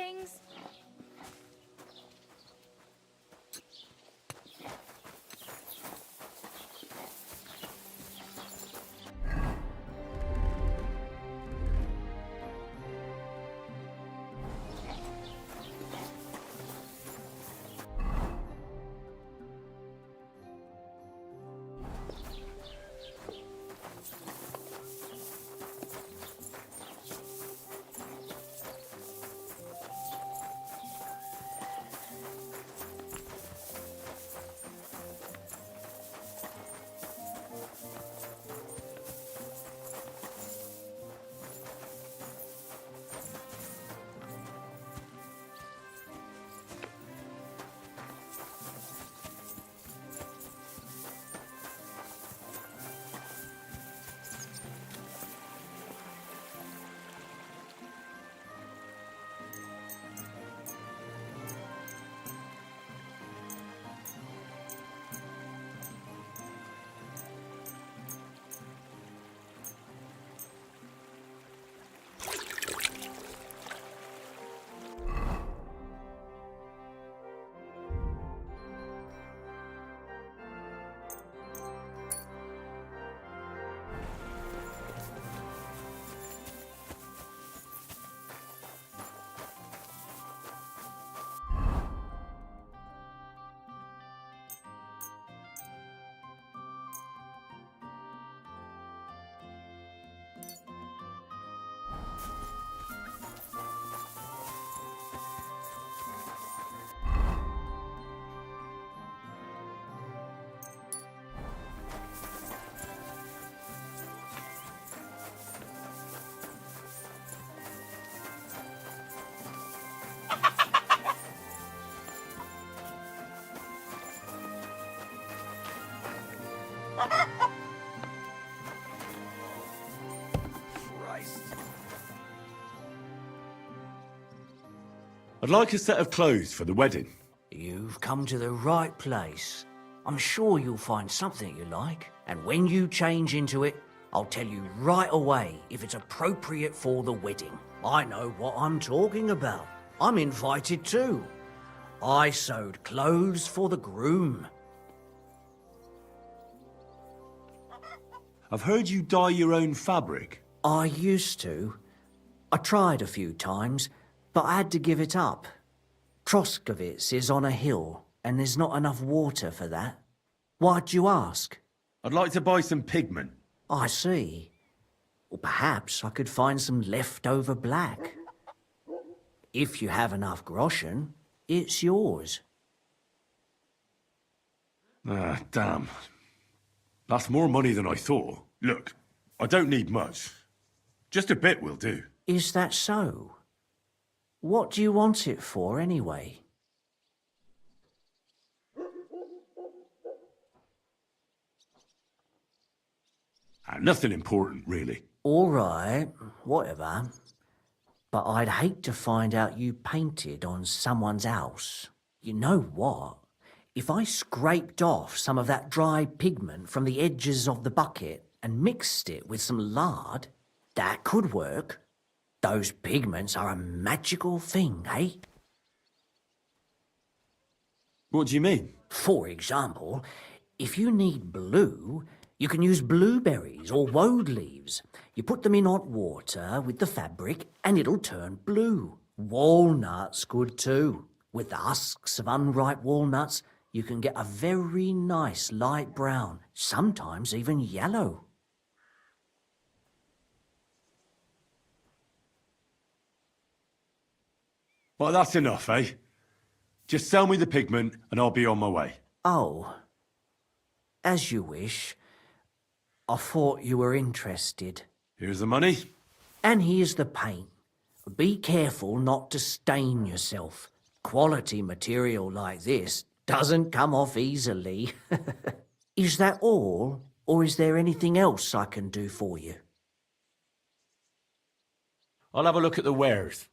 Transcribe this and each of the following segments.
fittings? I'd like a set of clothes for the wedding. You've come to the right place. I'm sure you'll find something you like, and when you change into it, I'll tell you right away if it's appropriate for the wedding. I know what I'm talking about. I'm invited too. I sewed clothes for the groom. I've heard you dye your own fabric. I used to. I tried a few times, but I had to give it up. Troskovitz is on a hill, and there's not enough water for that. Why'd you ask? I'd like to buy some pigment. I see. Or perhaps I could find some leftover black. If you have enough groschen, it's yours. Ah, damn. That's more money than I thought. Look, I don't need much. Just a bit will do. Is that so? What do you want it for, anyway? Nothing important, really. All right, whatever. But I'd hate to find out you painted on someone's house. You know what? If I scraped off some of that dry pigment from the edges of the bucket and mixed it with some lard, that could work. Those pigments are a magical thing, eh? What do you mean? For example, if you need blue, you can use blueberries or woad leaves. You put them in hot water with the fabric and it'll turn blue. Walnuts good too. With the husks of unripe walnuts, you can get a very nice light brown, sometimes even yellow. Well, that's enough, eh? Just sell me the pigment and I'll be on my way. Oh, as you wish. I thought you were interested. Here's the money. And here's the paint. Be careful not to stain yourself. Quality material like this doesn't come off easily. Is that all, or is there anything else I can do for you? I'll have a look at the wares.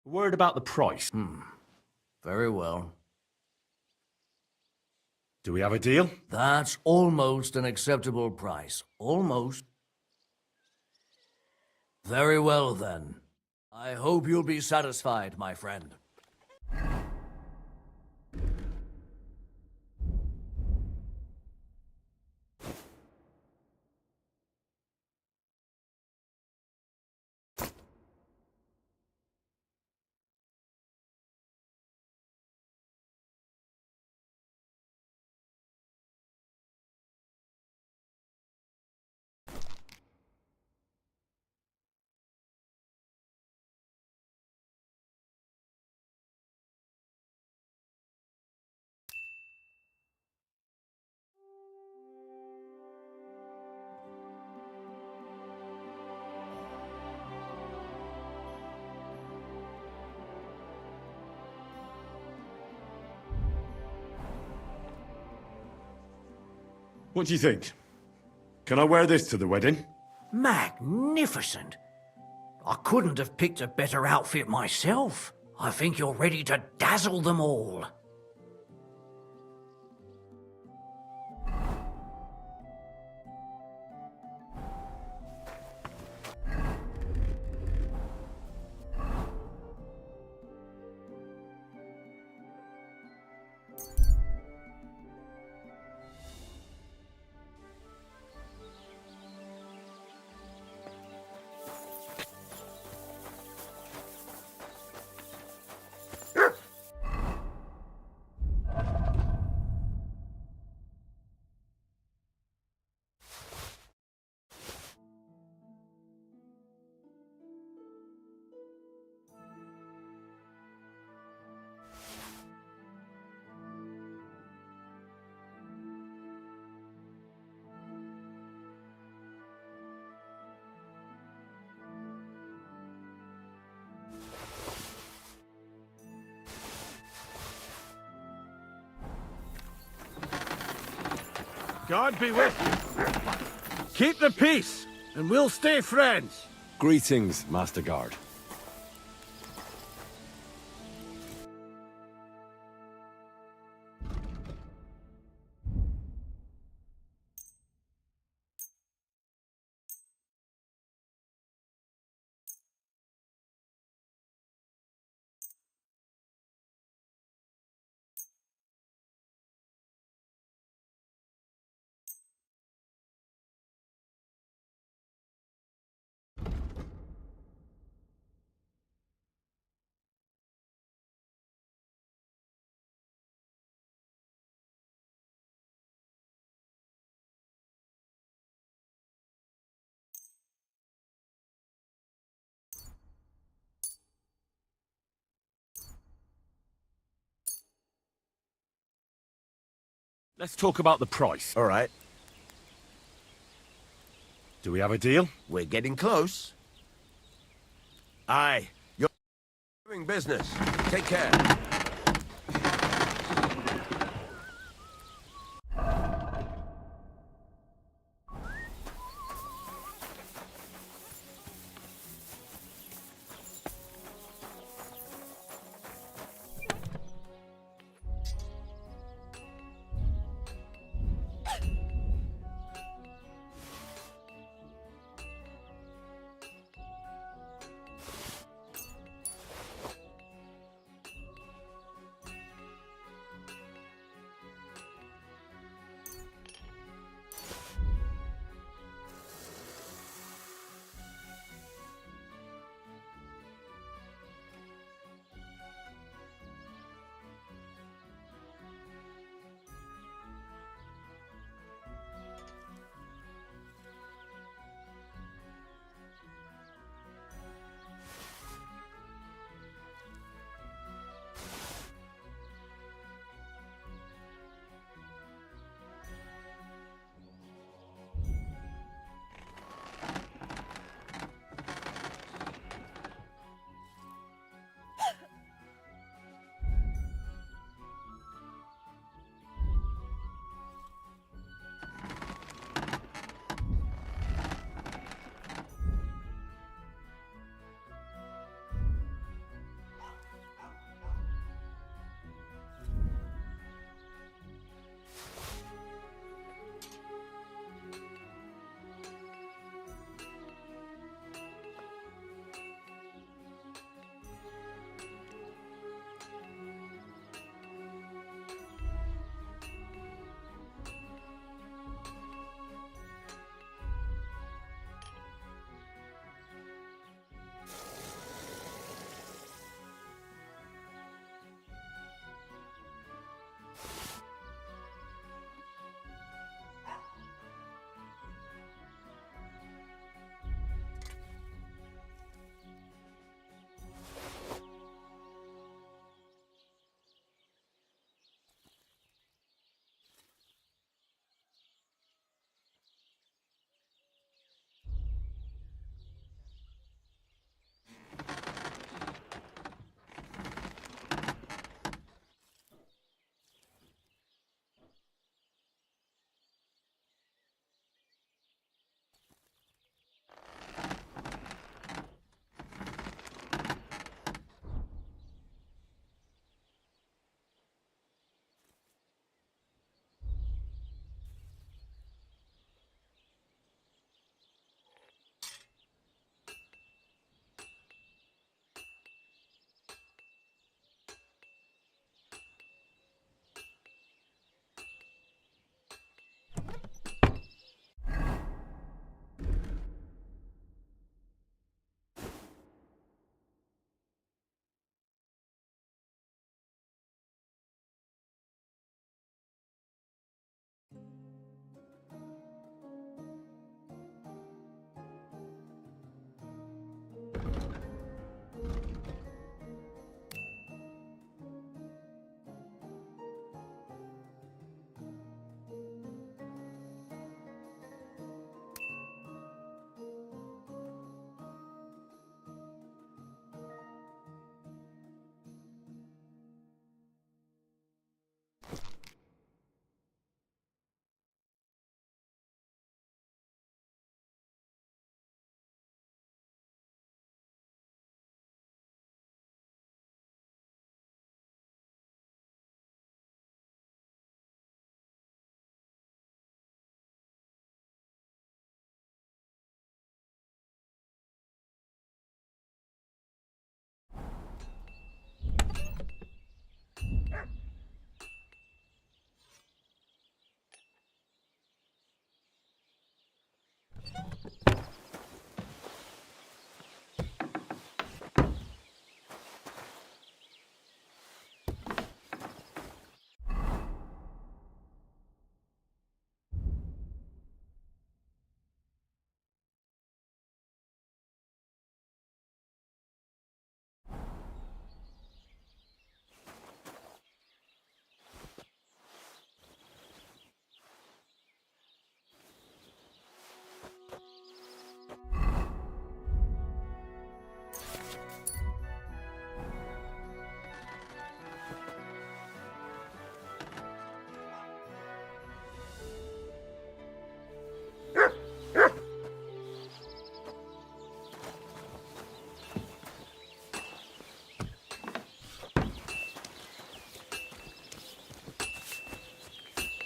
A word about the price. Very well. Do we have a deal? That's almost an acceptable price. Almost. Very well, then. I hope you'll be satisfied, my friend. What do you think? Can I wear this to the wedding? Magnificent! I couldn't have picked a better outfit myself. I think you're ready to dazzle them all. God be with you. Keep the peace, and we'll stay friends. Greetings, Master Guard. Let's talk about the price. All right, Do we have a deal? we're getting close. Aye, you're doing business. Take care.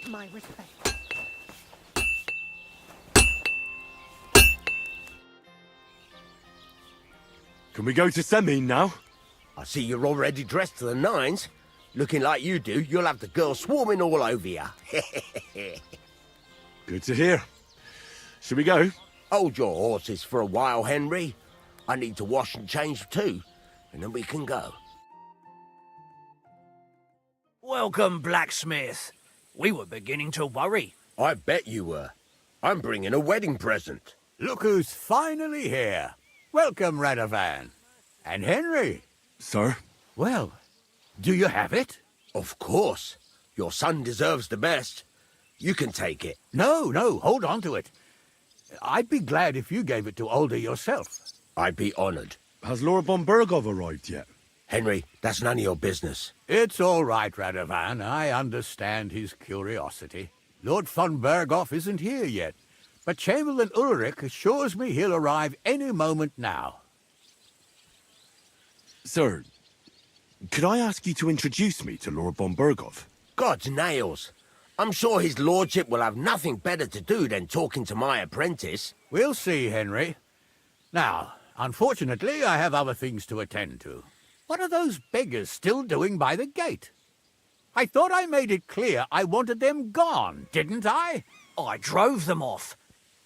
My respect. Can we go to Semin now? I see you're already dressed to the nines. Looking like you do, you'll have the girls swarming all over you. Good to hear. Shall we go? Hold your horses for a while, Henry. I need to wash and change too, and then we can go. Welcome, blacksmith. We were beginning to worry. I bet you were. I'm bringing a wedding present. Look who's finally here. Welcome, Radovan. And Henry. Sir? Well, do you have it? Of course. Your son deserves the best. You can take it. No, hold on to it. I'd be glad if you gave it to Older yourself. I'd be honored. Has Laura von Bergov arrived yet? Henry, that's none of your business. It's all right, Radovan. I understand his curiosity. Lord von Berghoff isn't here yet, but Chamberlain Ulrich assures me he'll arrive any moment now. Sir, could I ask you to introduce me to Lord von Bergov? God's nails. I'm sure his lordship will have nothing better to do than talking to my apprentice. We'll see, Henry. Now, unfortunately, I have other things to attend to. What are those beggars still doing by the gate? I thought I made it clear I wanted them gone, didn't I? I drove them off,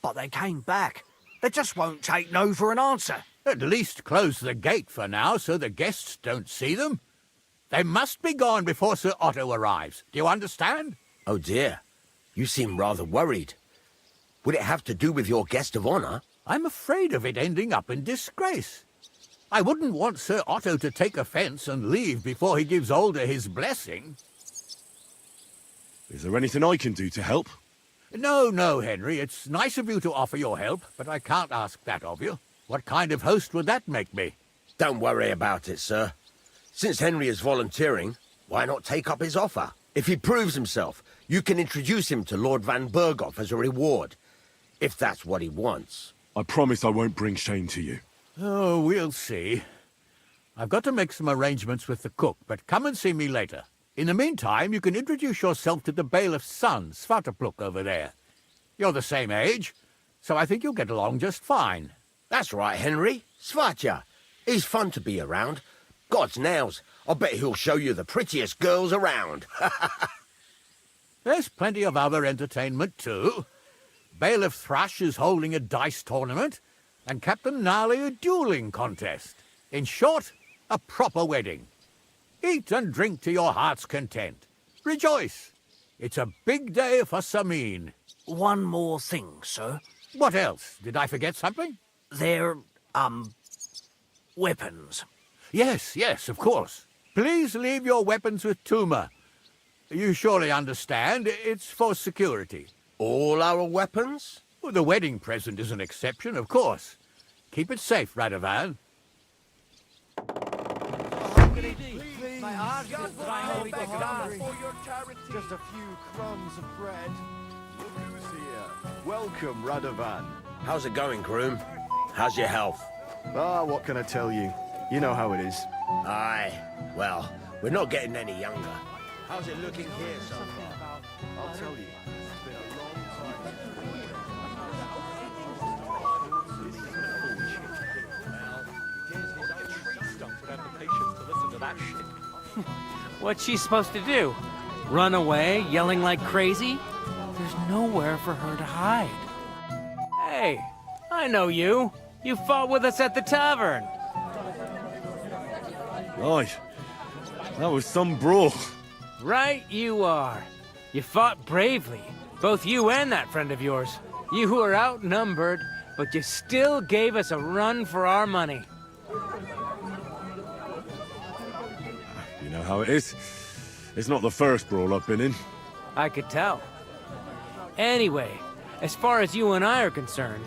but they came back. They just won't take no for an answer. At least close the gate for now so the guests don't see them. They must be gone before Sir Otto arrives. Do you understand? Oh dear, you seem rather worried. Would it have to do with your guest of honor? I'm afraid of it ending up in disgrace. I wouldn't want Sir Otto to take offense and leave before he gives Older his blessing. Is there anything I can do to help? No, Henry. It's nice of you to offer your help, but I can't ask that of you. What kind of host would that make me? Don't worry about it, sir. Since Henry is volunteering, why not take up his offer? If he proves himself, you can introduce him to Lord Van Berghoff as a reward, if that's what he wants. I promise I won't bring shame to you. Oh, we'll see. I've got to make some arrangements with the cook, but come and see me later. In the meantime, you can introduce yourself to the bailiff's son, Svatopluk, over there. You're the same age, so I think you'll get along just fine. That's right, Henry. Svatja. He's fun to be around. God's nails, I bet he'll show you the prettiest girls around. There's plenty of other entertainment, too. Bailiff Thrush is holding a dice tournament, and Captain Gnarly a dueling contest. In short, a proper wedding. Eat and drink to your heart's content. Rejoice. It's a big day for Samin. One more thing, sir. What else? Did I forget something? They're, weapons. Yes, of course. Please leave your weapons with Tuma. You surely understand, it's for security. All our weapons? Well, the wedding present is an exception, of course. Keep it safe, Radovan. Just a few crumbs of bread. Look who's here. Welcome, Radovan. How's it going, groom? How's your health? Ah, what can I tell you? You know how it is. Aye. Well, we're not getting any younger. How's it looking here so far? I'll tell you. It's been a long time. What's she supposed to do? Run away, yelling like crazy? There's nowhere for her to hide. Hey, I know you. You fought with us at the tavern. Right. That was some brawl. Right you are. You fought bravely, both you and that friend of yours. You were outnumbered, but you still gave us a run for our money. You know how it is. It's not the first brawl I've been in. I could tell. Anyway, as far as you and I are concerned,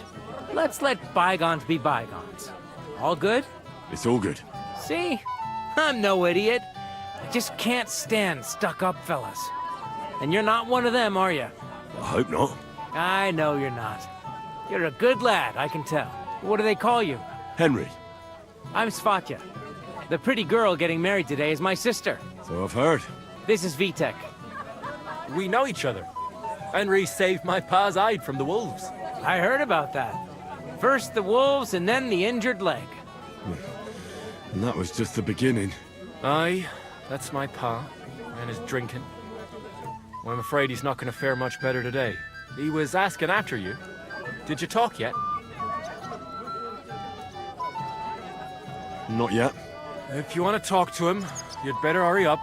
let's let bygones be bygones. All good? It's all good. See? I'm no idiot. I just can't stand stuck-up fellas. And you're not one of them, are you? I hope not. I know you're not. You're a good lad, I can tell. What do they call you? Henry. I'm Svatja. The pretty girl getting married today is my sister. So I've heard. This is Vitek. We know each other. Henry saved my pa's hide from the wolves. I heard about that. First the wolves and then the injured leg. And that was just the beginning. Aye, that's my pa, and his drinking. Well, I'm afraid he's not going to fare much better today. He was asking after you. Did you talk yet? Not yet. If you want to talk to him, you'd better hurry up.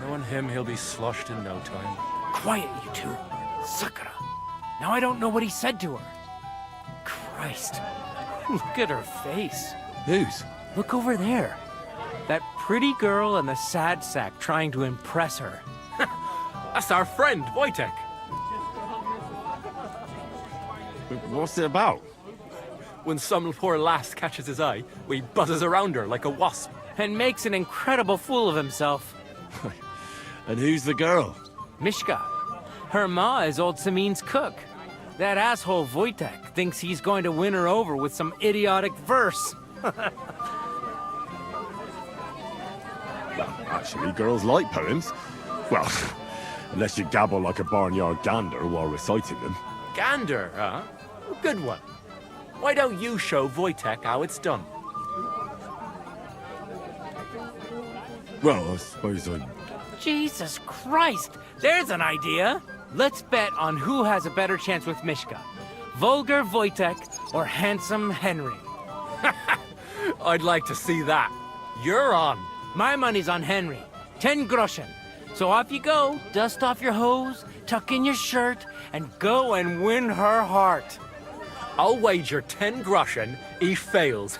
Knowing him, he'll be sloshed in no time. Quiet, you two. Sakura. Now I don't know what he said to her. Christ. Look at her face. Whose? Look over there. That pretty girl in the sad sack trying to impress her. That's our friend, Wojtek. What's it about? When some poor lass catches his eye, he buzzes around her like a wasp. And makes an incredible fool of himself. And who's the girl? Mishka. Her ma is old Samin's cook. That asshole Wojtek thinks he's going to win her over with some idiotic verse. Well, actually, girls like poems. Well, unless you gabble like a barnyard gander while reciting them. Gander, huh? Good one. Why don't you show Wojtek how it's done? Well, I suppose I... Jesus Christ! There's an idea! Let's bet on who has a better chance with Mishka. Vulgar Wojtek or handsome Henry. I'd like to see that. You're on. My money's on Henry. 10 groschen. So off you go, dust off your hose, tuck in your shirt, and go and win her heart. I'll wager 10 groschen he fails.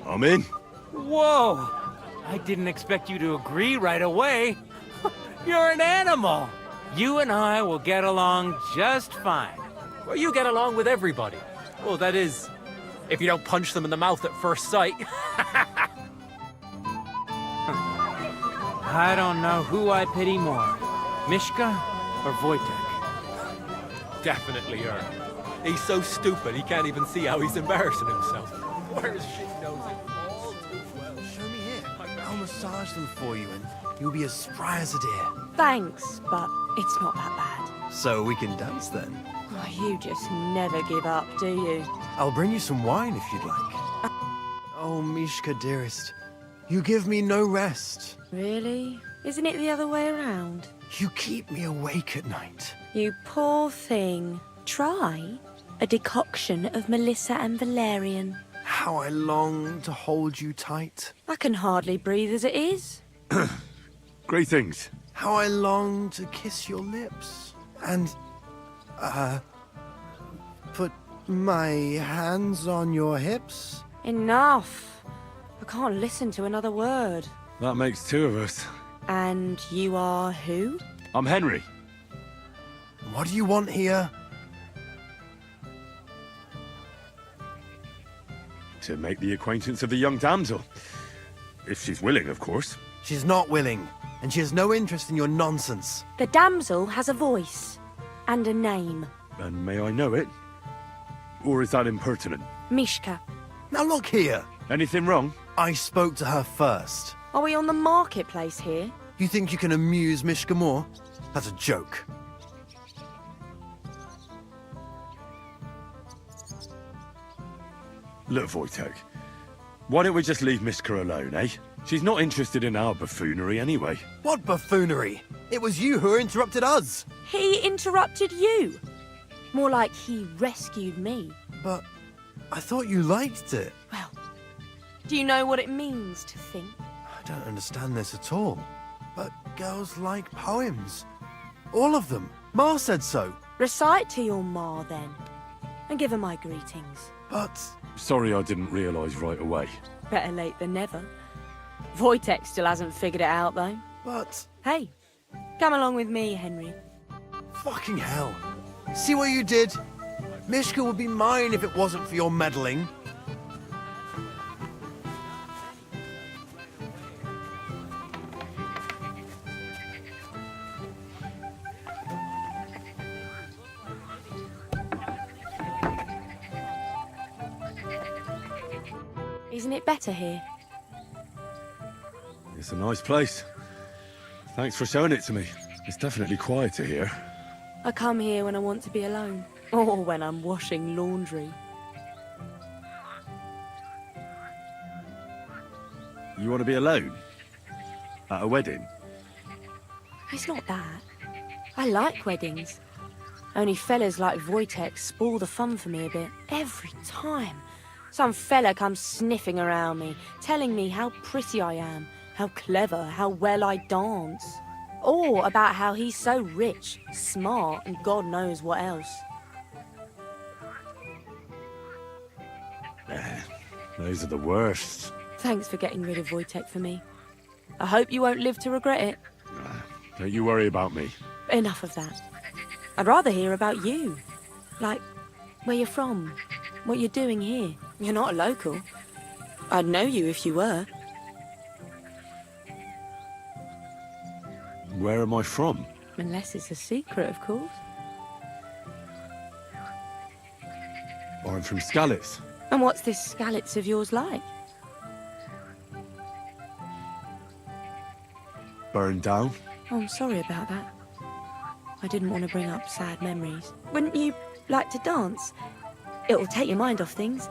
I'm in. Whoa! I didn't expect you to agree right away. You're an animal. You and I will get along just fine. Well, you get along with everybody. Well, that is, if you don't punch them in the mouth at first sight. I don't know who I pity more, Mishka or Wojtek. Definitely her. He's so stupid he can't even see how he's embarrassing himself. Whereas she knows it all too well. Show me here. I'll massage them for you and you'll be as spry as a deer. Thanks, but it's not that bad. So we can dance then. Oh, you just never give up, do you? I'll bring you some wine if you'd like. Oh, Mishka, dearest. You give me no rest. Really? Isn't it the other way around? You keep me awake at night. You poor thing. Try a decoction of Melissa and valerian. How I long to hold you tight. I can hardly breathe as it is. Great things. How I long to kiss your lips. And, put my hands on your hips. Enough. I can't listen to another word. That makes two of us. And you are who? I'm Henry. What do you want here? To make the acquaintance of the young damsel. If she's willing, of course. She's not willing, and she has no interest in your nonsense. The damsel has a voice and a name. And may I know it? Or is that impertinent? Mishka. Now look here. Anything wrong? I spoke to her first. Are we on the marketplace here? You think you can amuse Mishka more? That's a joke. Look, Wojtek. Why don't we just leave Mishka alone, eh? She's not interested in our buffoonery anyway. What buffoonery? It was you who interrupted us. He interrupted you. More like he rescued me. But I thought you liked it. Well, do you know what it means to think? I don't understand this at all. But girls like poems. All of them. Ma said so. Recite to your ma, then. And give her my greetings. But Sorry I didn't realise right away. Better late than never. Wojtek still hasn't figured it out, though. But Hey, come along with me, Henry. fucking hell. See what you did? Mishka would be mine if it wasn't for your meddling. Isn't it better here? It's a nice place. Thanks for showing it to me. It's definitely quieter here. I come here when I want to be alone, or when I'm washing laundry. You want to be alone? At a wedding? It's not that. I like weddings. Only fellas like Wojtek spoil the fun for me a bit. Every time. Some fella comes sniffing around me, telling me how pretty I am, how clever, how well I dance. Or about how he's so rich, smart, and God knows what else. Those are the worst. Thanks for getting rid of Wojtek for me. I hope you won't live to regret it. Don't you worry about me. Enough of that. I'd rather hear about you. Like, where you're from, what you're doing here. You're not a local. I'd know you if you were. Where am I from? Unless it's a secret, of course. I'm from Skalitz. And what's this Skalitz of yours like? Burned down. Oh, I'm sorry about that. I didn't want to bring up sad memories. Wouldn't you like to dance? It'll take your mind off things.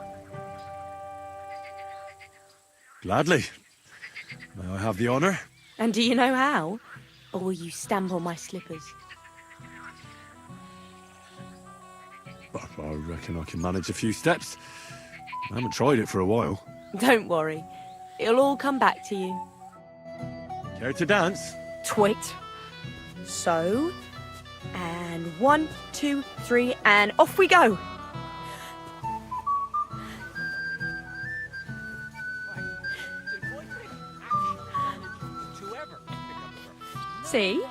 Gladly. May I have the honour? And do you know how? Or will you stamp on my slippers? I reckon I can manage a few steps. I haven't tried it for a while. Don't worry. It'll all come back to you. Care to dance? Twit. So, and 1, 2, 3, and off we go. See?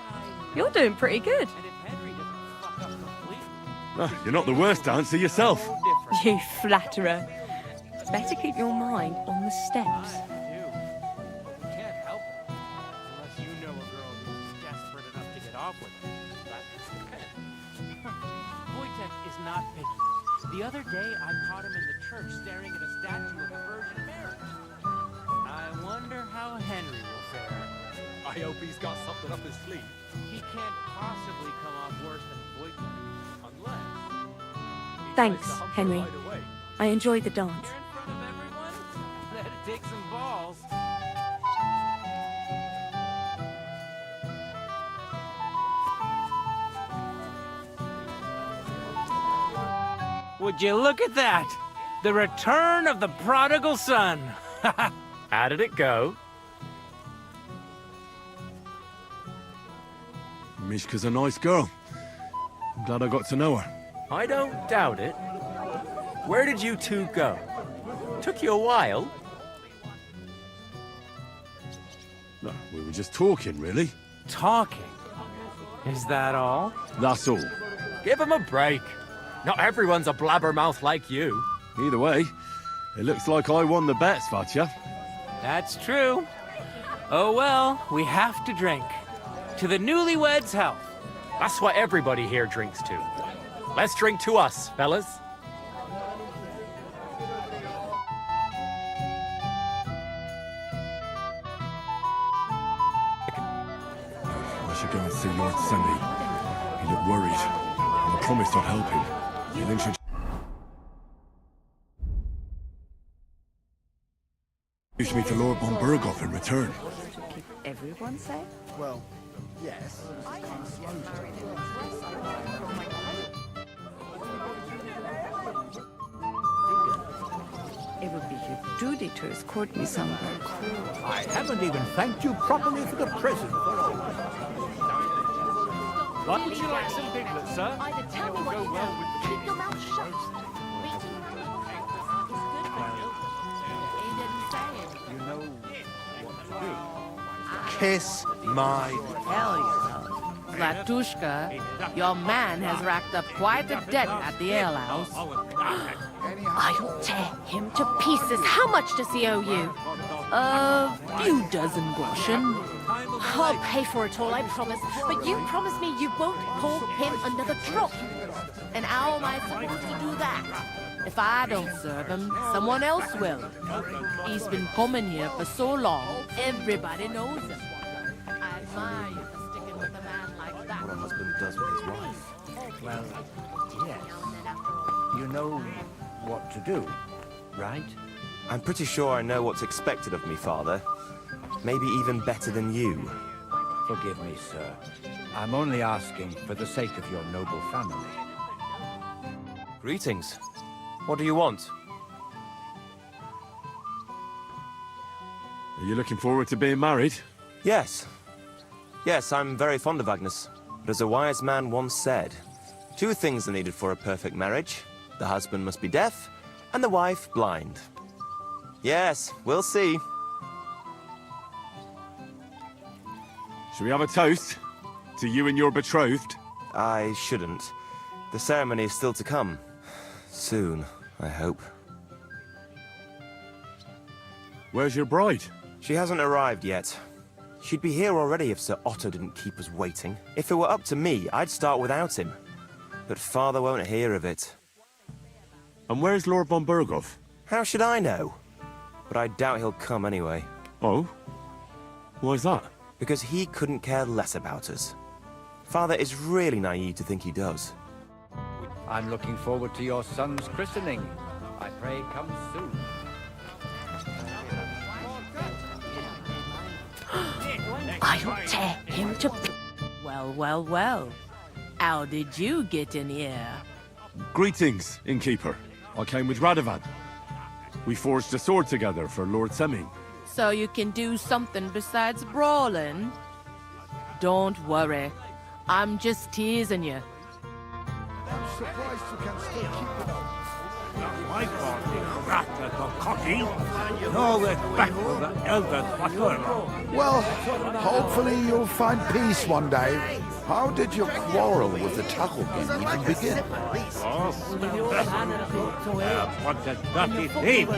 You're doing pretty good. You're not the worst dancer yourself. You flatterer. Better keep your mind on the steps. The other day, I caught him in the church staring at a statue of the Virgin Mary. I wonder how Henry will fare. I hope he's got something up his sleeve. He can't possibly come off worse than Wojtek, unless... he Thanks, tries to hump Henry. her right away. I enjoyed the dance. You're in front of everyone? That'd take some balls. Would you look at that? The return of the prodigal son. How did it go? Mishka's a nice girl. I'm glad I got to know her. I don't doubt it. Where did you two go? Took you a while. No, we were just talking, really. Talking? Is that all? That's all. Give him a break. Not everyone's a blabbermouth like you. Either way, it looks like I won the bet, Svatja. That's true. Oh well, we have to drink. To the newlyweds' health. That's what everybody here drinks to. Let's drink to us, fellas. I should go and see Lord Semi. He looked worried, and I promised I'd help him. He'll introduce me to Lord von Berghoff in return. Keep everyone safe? Well, yes. It would be your duty to escort me somewhere cool. I haven't even thanked you properly for the present. What would you like some piglets, sir? Either tell me what you know, keep your mouth shut. Waiting for me is good for you. He didn't say it. You know what to do. Kiss my... Tell yourself. Zlatushka, your man has racked up quite a debt at the alehouse. I'll tear him to pieces. How much does he owe you? A few dozen groschen. I'll pay for it all, I promise. But you promise me you won't pour him another drop. And how am I supposed to do that? If I don't serve him, someone else will. He's been coming here for so long, everybody knows him. I've My, for sticking with a man like that. What a husband does with his wife. Well, yes. You know what to do, right? I'm pretty sure I know what's expected of me, Father. Maybe even better than you. Forgive me, sir. I'm only asking for the sake of your noble family. Greetings. What do you want? Are you looking forward to being married? Yes. Yes, I'm very fond of Agnes. But as a wise man once said, 2 things are needed for a perfect marriage. The husband must be deaf, and the wife blind. Yes, we'll see. Shall we have a toast? To you and your betrothed? I shouldn't. The ceremony is still to come. Soon, I hope. Where's your bride? She hasn't arrived yet. She'd be here already if Sir Otto didn't keep us waiting. If it were up to me, I'd start without him. But Father won't hear of it. And where's Lord von Berghoff? How should I know? But I doubt he'll come anyway. Oh? Why's that? Because he couldn't care less about us. Father is really naive to think he does. I'm looking forward to your son's christening. I pray come soon. I'll tear him to... Well, well, well. How did you get in here? Greetings, innkeeper. I came with Radovan. We forged a sword together for Lord Semming. So you can do something besides brawling? Don't worry. I'm just teasing you. I'm surprised you can still keep it up. My God, the rat at the cocky. No respect for the elders whatsoever. Well, hopefully you'll find peace one day. How did your quarrel with the Tacklegan even begin? What a dirty thief.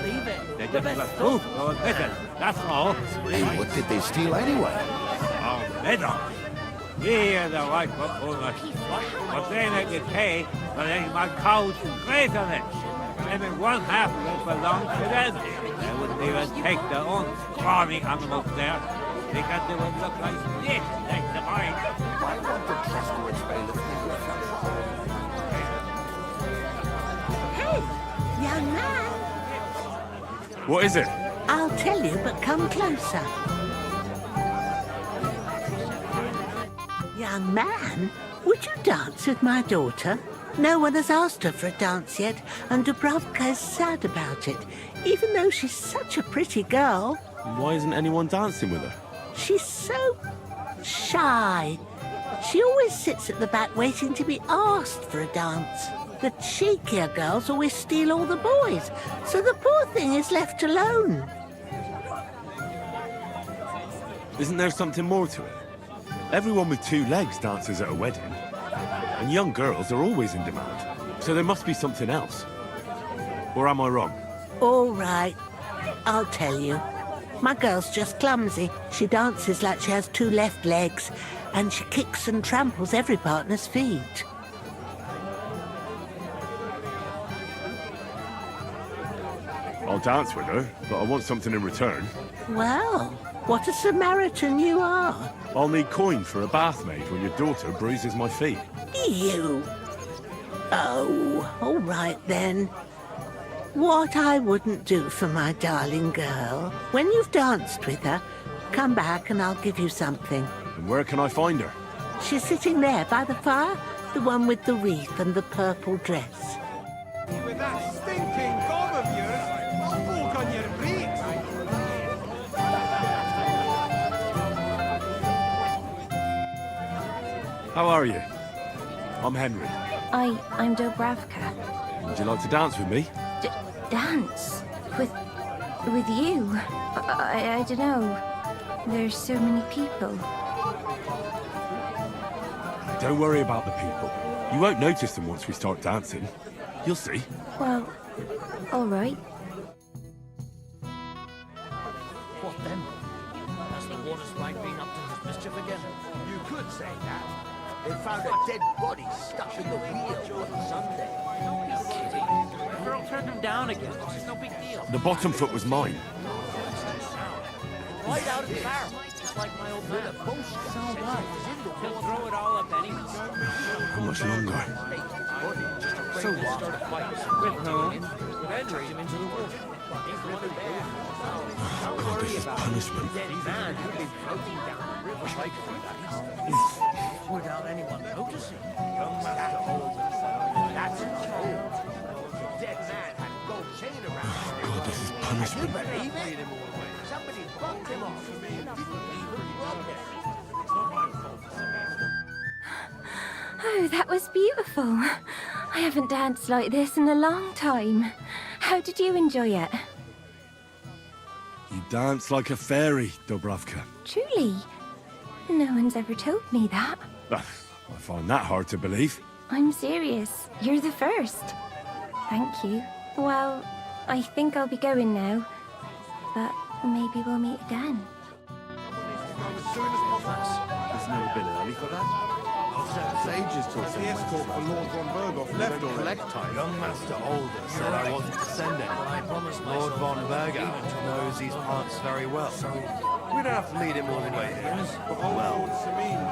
They just the truth or listen, that's all. Hey, what did they steal anyway? Our medal. We are the rightful owners. But they make me pay for letting my cows graze on it. Maybe one half of it belongs to them. They wouldn't even take their own scrawny animals there. Because they would look like this next to mine. I want the trustworthy bailiff Hey, young man. What is it? I'll tell you, but come closer. Young man, would you dance with my daughter? No one has asked her for a dance yet, and Dubravka is sad about it, even though she's such a pretty girl. Why isn't anyone dancing with her? She's so shy. She always sits at the back waiting to be asked for a dance. The cheekier girls always steal all the boys, so the poor thing is left alone. Isn't there something more to it? Everyone with 2 legs dances at a wedding. And young girls are always in demand. So there must be something else. Or am I wrong? All right, I'll tell you. My girl's just clumsy. She dances like she has 2 left legs, and she kicks and tramples every partner's feet. I'll dance with her, but I want something in return. Well, what a Samaritan you are. I'll need coin for a bath maid when your daughter bruises my feet. You. Oh, all right then. What I wouldn't do for my darling girl. When you've danced with her, come back and I'll give you something. And where can I find her? She's sitting there by the fire, the one with the wreath and the purple dress. With that stinking gob of yours, I'll poke on your breeks. How are you? I'm Henry. I'm Dubravka. Would you like to dance with me? Dance? With you? I don't know. There's so many people. Don't worry about the people. You won't notice them once we start dancing. You'll see. Well, all right. What then? Has the water sprite been up to his mischief again? You could say that. They found a dead body stuck in the wheel on Sunday. The girl turned him down again. It's no big deal. The bottom foot was mine. Right out of the barrel. just like my old man. So what? He'll throw it all up anyway. How much longer? So what? Start a fight. With whom? With Henry. God, this is punishment. Without anyone noticing. God, this is punishment. Somebody bumped him off. Oh, that was beautiful. I haven't danced like this in a long time. How did you enjoy it? You dance like a fairy, Dubravka. Truly? No one's ever told me that. I find that hard to believe. I'm serious. You're the first. Thank you. Well, I think I'll be going now. But maybe we'll meet again. There's no ability for that. Sages till the escort for Lord von Berghoff left or collect time. Young Master Older said I wasn't to send him. Lord von Berghoff knows these parts very well. So we don't have to lead him all the way here. Well,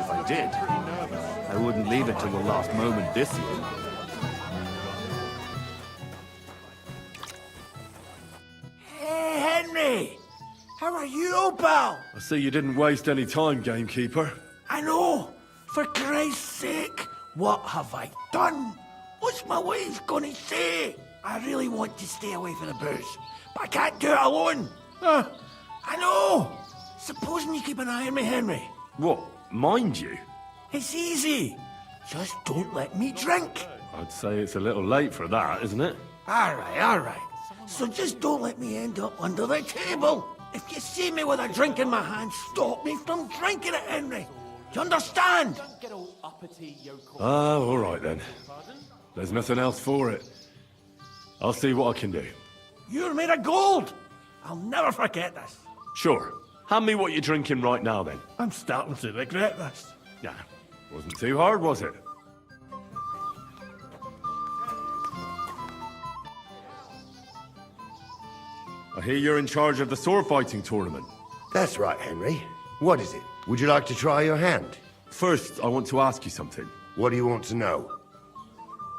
if I did, I wouldn't leave it till the last moment this year. Hey, Henry! How are you, pal? I see you didn't waste any time, gamekeeper. I know! For Christ's sake, what have I done? What's my wife gonna say? I really want to stay away from the booze, but I can't do it alone. I know! Supposing you keep an eye on me, Henry. What, mind you? It's easy. Just don't let me drink. I'd say it's a little late for that, isn't it? All right. So just don't let me end up under the table. If you see me with a drink in my hand, stop me from drinking it, Henry. Do you understand? All right then. There's nothing else for it. I'll see what I can do. You're made of gold. I'll never forget this. Sure. Hand me what you're drinking right now then. I'm starting to regret this. Yeah. Wasn't too hard, was it? I hear you're in charge of the sword fighting tournament. That's right, Henry. What is it? Would you like to try your hand? First, I want to ask you something. What do you want to know?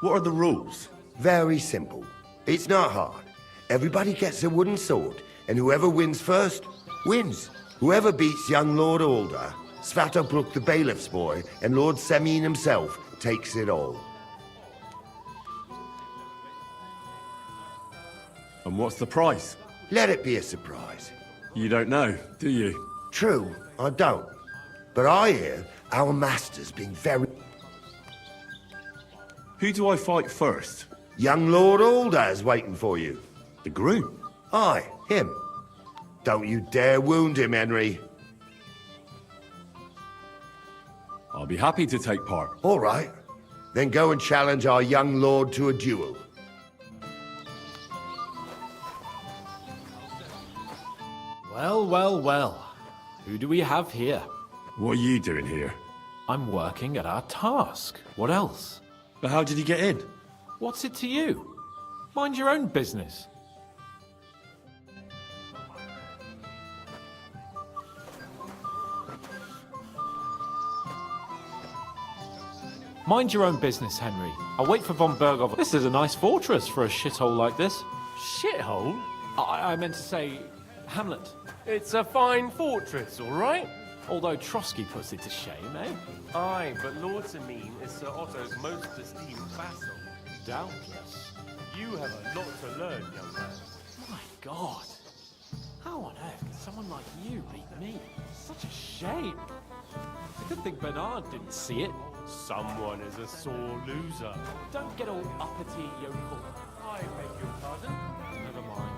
What are the rules? Very simple. It's not hard. Everybody gets a wooden sword, and whoever wins first, wins. Whoever beats young Lord Alder, Svatopluk the bailiff's boy, and Lord Semyon himself, takes it all. And what's the price? Let it be a surprise. You don't know, do you? True, I don't. But I hear our master's being very... Who do I fight first? Young Lord Alder's waiting for you. The groom? Aye, him. Don't you dare wound him, Henry. I'll be happy to take part. All right. Then go and challenge our young lord to a duel. Well. Who do we have here? What are you doing here? I'm working at our task. What else? But how did he get in? What's it to you? Mind your own business. Mind your own business, Henry. I'll wait for von Berghoff. This is a nice fortress for a shithole like this. Shithole? I meant to say Hamlet. It's a fine fortress, all right? Although Trotsky puts it to shame, eh? Aye, but Lord Semyon is Sir Otto's most esteemed vassal. Doubtless. You have a lot to learn, young man. My God. How on earth could someone like you beat me? Such a shame. It's a good thing Bernard didn't see it. Someone is a sore loser. Don't get all uppity, yokel. I beg your pardon? Never mind.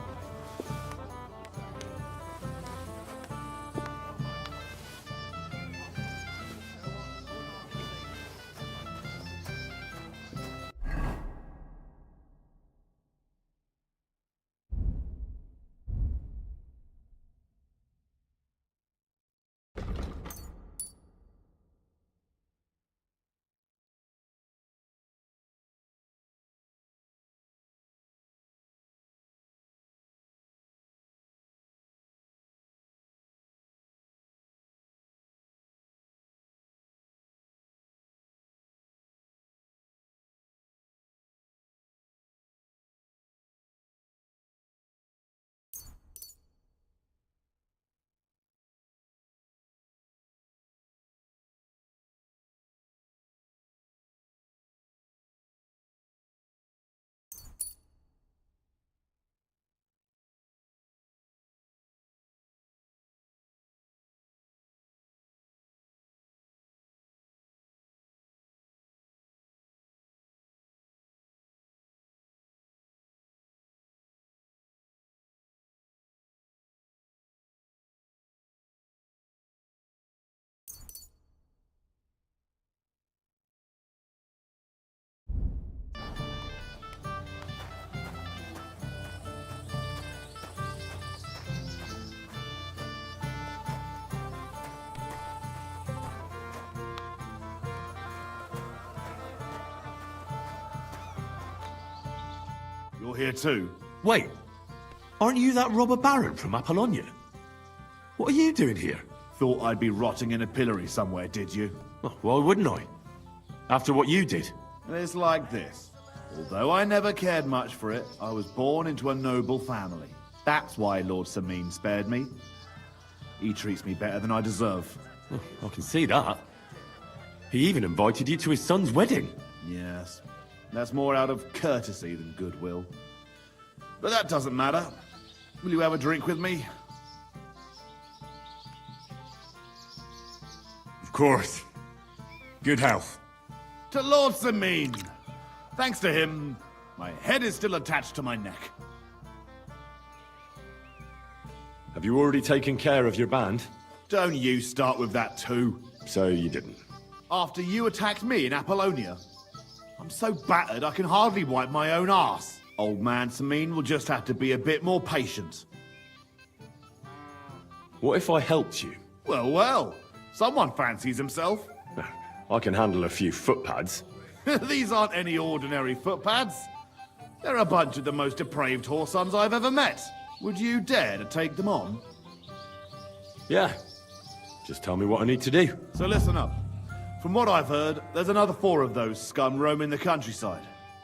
You're here too? Wait, aren't you that robber baron from Apollonia? What are you doing here? Thought I'd be rotting in a pillory somewhere, did you? Well, why wouldn't I? After what you did. And it's like this. Although I never cared much for it, I was born into a noble family. That's why Lord Samin spared me. He treats me better than I deserve. I can see that. He even invited you to his son's wedding. Yes. That's more out of courtesy than goodwill. But that doesn't matter. Will you have a drink with me? Of course. Good health. To Lord Samin! Thanks to him, my head is still attached to my neck. Have you already taken care of your band? Don't you start with that too. So you didn't. After you attacked me in Apollonia? I'm so battered I can hardly wipe my own arse. Old man Samin will just have to be a bit more patient. What if I helped you? Well, well. Someone fancies himself. I can handle a few footpads. These aren't any ordinary footpads. They're a bunch of the most depraved whoresons I've ever met. Would you dare to take them on? Yeah. Just tell me what I need to do. So listen up. From what I've heard, there's another 4 of those scum roaming the countryside.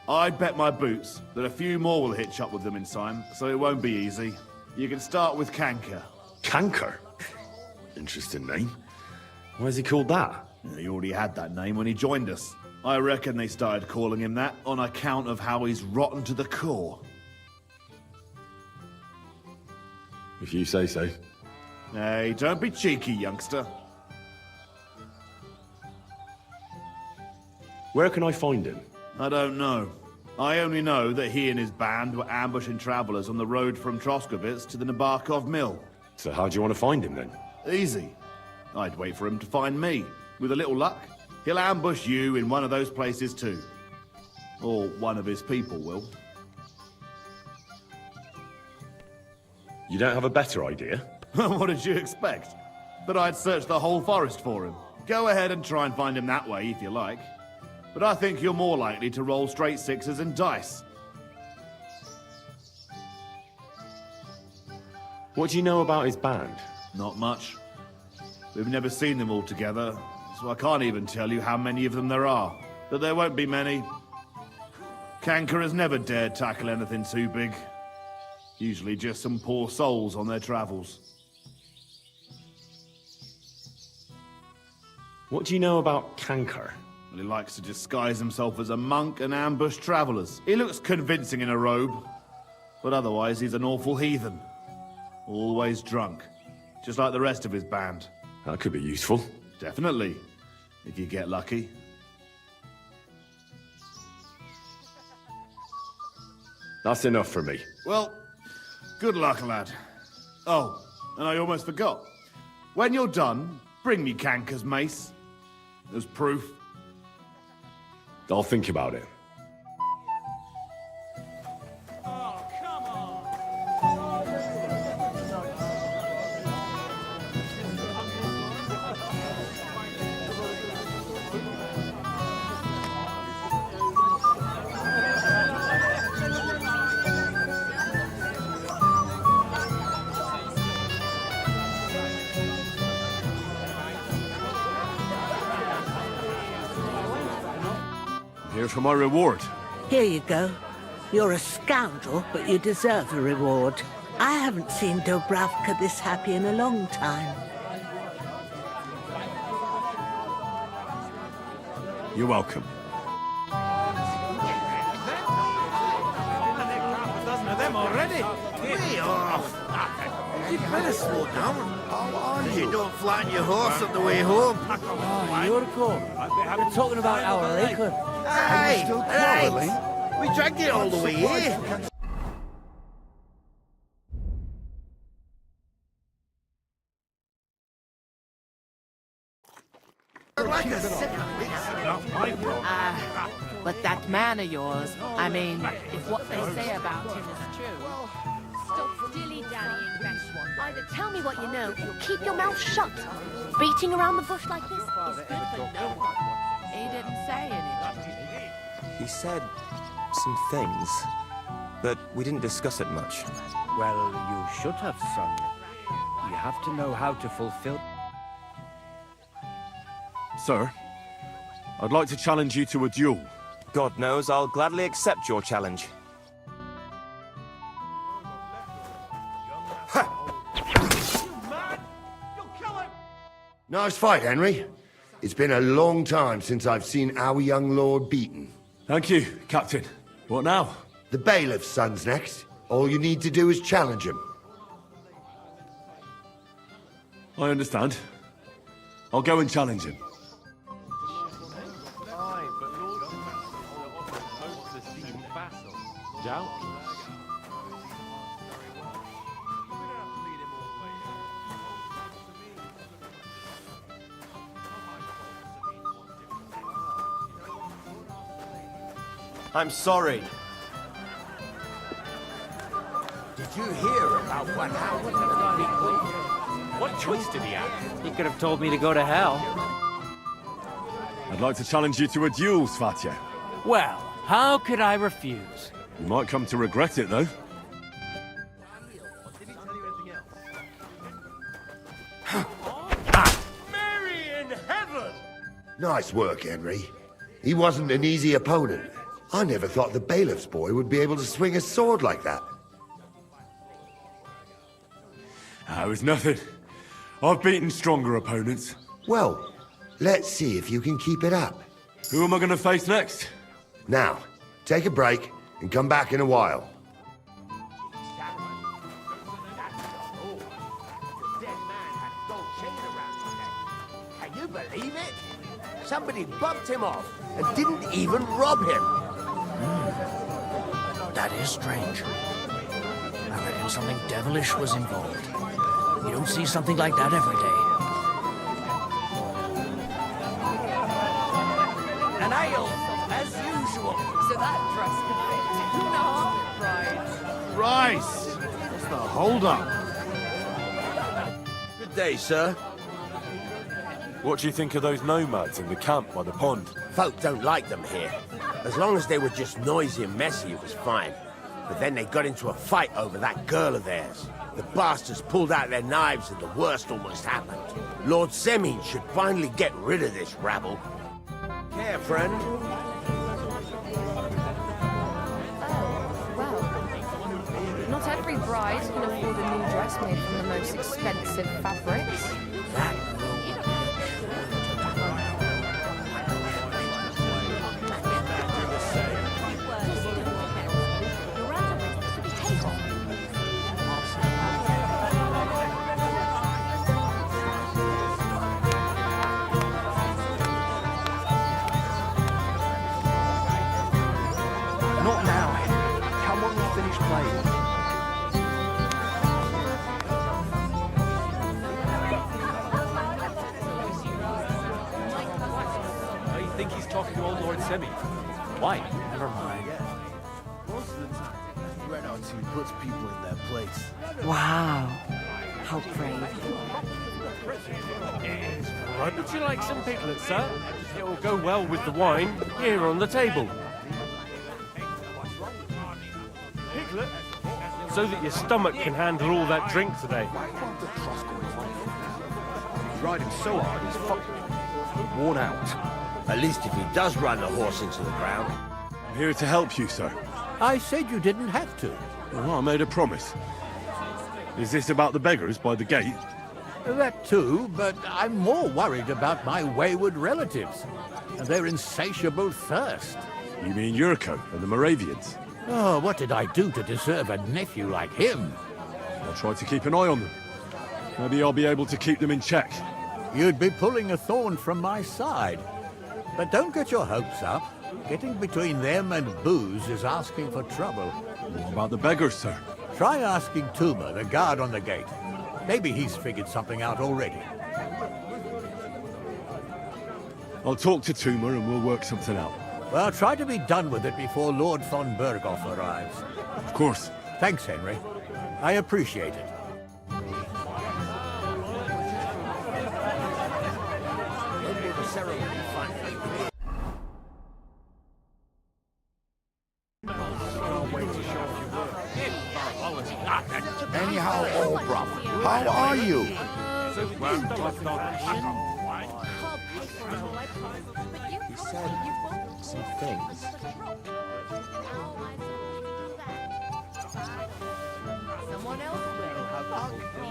I'd bet my boots that a few more will hitch up with them in time, so it won't be easy. You can start with Canker. Canker? Interesting name. Why is he called that? He already had that name when he joined us. I reckon they started calling him that on account of how he's rotten to the core. If you say so. Hey, don't be cheeky, youngster. Where can I find him? I don't know. I only know that he and his band were ambushing travelers on the road from Troskovitz to the Nabarkov mill. So how do you want to find him then? Easy. I'd wait for him to find me. With a little luck, he'll ambush you in one of those places too. Or one of his people will. You don't have a better idea? What did you expect? That I'd search the whole forest for him? Go ahead and try and find him that way if you like. But I think you're more likely to roll straight 6s and dice. What do you know about his band? Not much. We've never seen them all together, so I can't even tell you how many of them there are. But there won't be many. Canker has never dared tackle anything too big. Usually just some poor souls on their travels. What do you know about Canker? Well, he likes to disguise himself as a monk and ambush travelers. He looks convincing in a robe, but otherwise he's an awful heathen. Always drunk, just like the rest of his band. That could be useful. Definitely, if you get lucky. That's enough for me. Well, good luck, lad. Oh, and I almost forgot. When you're done, bring me Canker's mace. As proof. I'll think about it. Here for my reward. Here you go. You're a scoundrel, but you deserve a reward. I haven't seen Dobravka this happy in a long time. You're welcome. A dozen of them already. Way off. You better slow down. You don't flatten your horse on the way home. Oh, Yurko. We're talking about our liquor. Aye, right. We drank it all the way here. But that man of yours, I mean, if what they say about him is true. Stop dilly-dallying, Besh. Either tell me what you know, or keep your mouth shut. Beating around the bush like this is good for no one. He didn't say anything. He said some things. but we didn't discuss it much. Well, you should have, son. You have to know how to fulfill... Sir, I'd like to challenge you to a duel. God knows I'll gladly accept your challenge. Nice fight, Henry. It's been a long time since I've seen our young lord beaten. Thank you, Captain. What now? The bailiff's son's next. All you need to do is challenge him. I understand. I'll go and challenge him. I'm sorry. Did you hear about what happened to the people? What choice did he have? He could have told me to go to hell. I'd like to challenge you to a duel, Svatya. Well, how could I refuse? You might come to regret it, though. Mary in heaven! Nice work, Henry. He wasn't an easy opponent. I never thought the bailiff's boy would be able to swing a sword like that. It was nothing. I've beaten stronger opponents. Well, let's see if you can keep it up. Who am I going to face next? Now, take a break and come back in a while. Can you believe it? Somebody bumped him off and didn't even rob him. That is strange. I reckon something devilish was involved. You don't see something like that every day. An ale, as usual. So that dress could fit. No, Rice! What's the hold-up? Good day, sir. What do you think of those nomads in the camp by the pond? Folk don't like them here. As long as they were just noisy and messy, it was fine. But then they got into a fight over that girl of theirs. The bastards pulled out their knives and the worst almost happened. Lord Semin should finally get rid of this rabble. Care, friend. Well, not every bride can afford a new dress made from the most expensive fabrics. Not now, Henry. Come on and finish playing. I think he's talking to old Lord Semi. Why? Never mind. Most of the time, Red R2 puts people in their place. Wow. How brave. Right. Would you like some piglets, sir? It will go well with the wine here on the table. Piglet? So that your stomach can handle all that drink today. He's riding so hard, he's fucking worn out. At least if he does run the horse into the ground. I'm here to help you, sir. I said you didn't have to. Well, I made a promise. Is this about the beggars by the gate? That too, but I'm more worried about my wayward relatives and their insatiable thirst. You mean Yurko and the Moravians? Oh, what did I do to deserve a nephew like him? I'll try to keep an eye on them. Maybe I'll be able to keep them in check. You'd be pulling a thorn from my side. But don't get your hopes up. Getting between them and booze is asking for trouble. What about the beggars, sir? Try asking Tuma, the guard on the gate. Maybe he's figured something out already. I'll talk to Tuma and we'll work something out. Well, try to be done with it before Lord von Berghoff arrives. Of course. Thanks, Henry. I appreciate it. Anyhow, old brother, how are you? He said some things. Someone else will.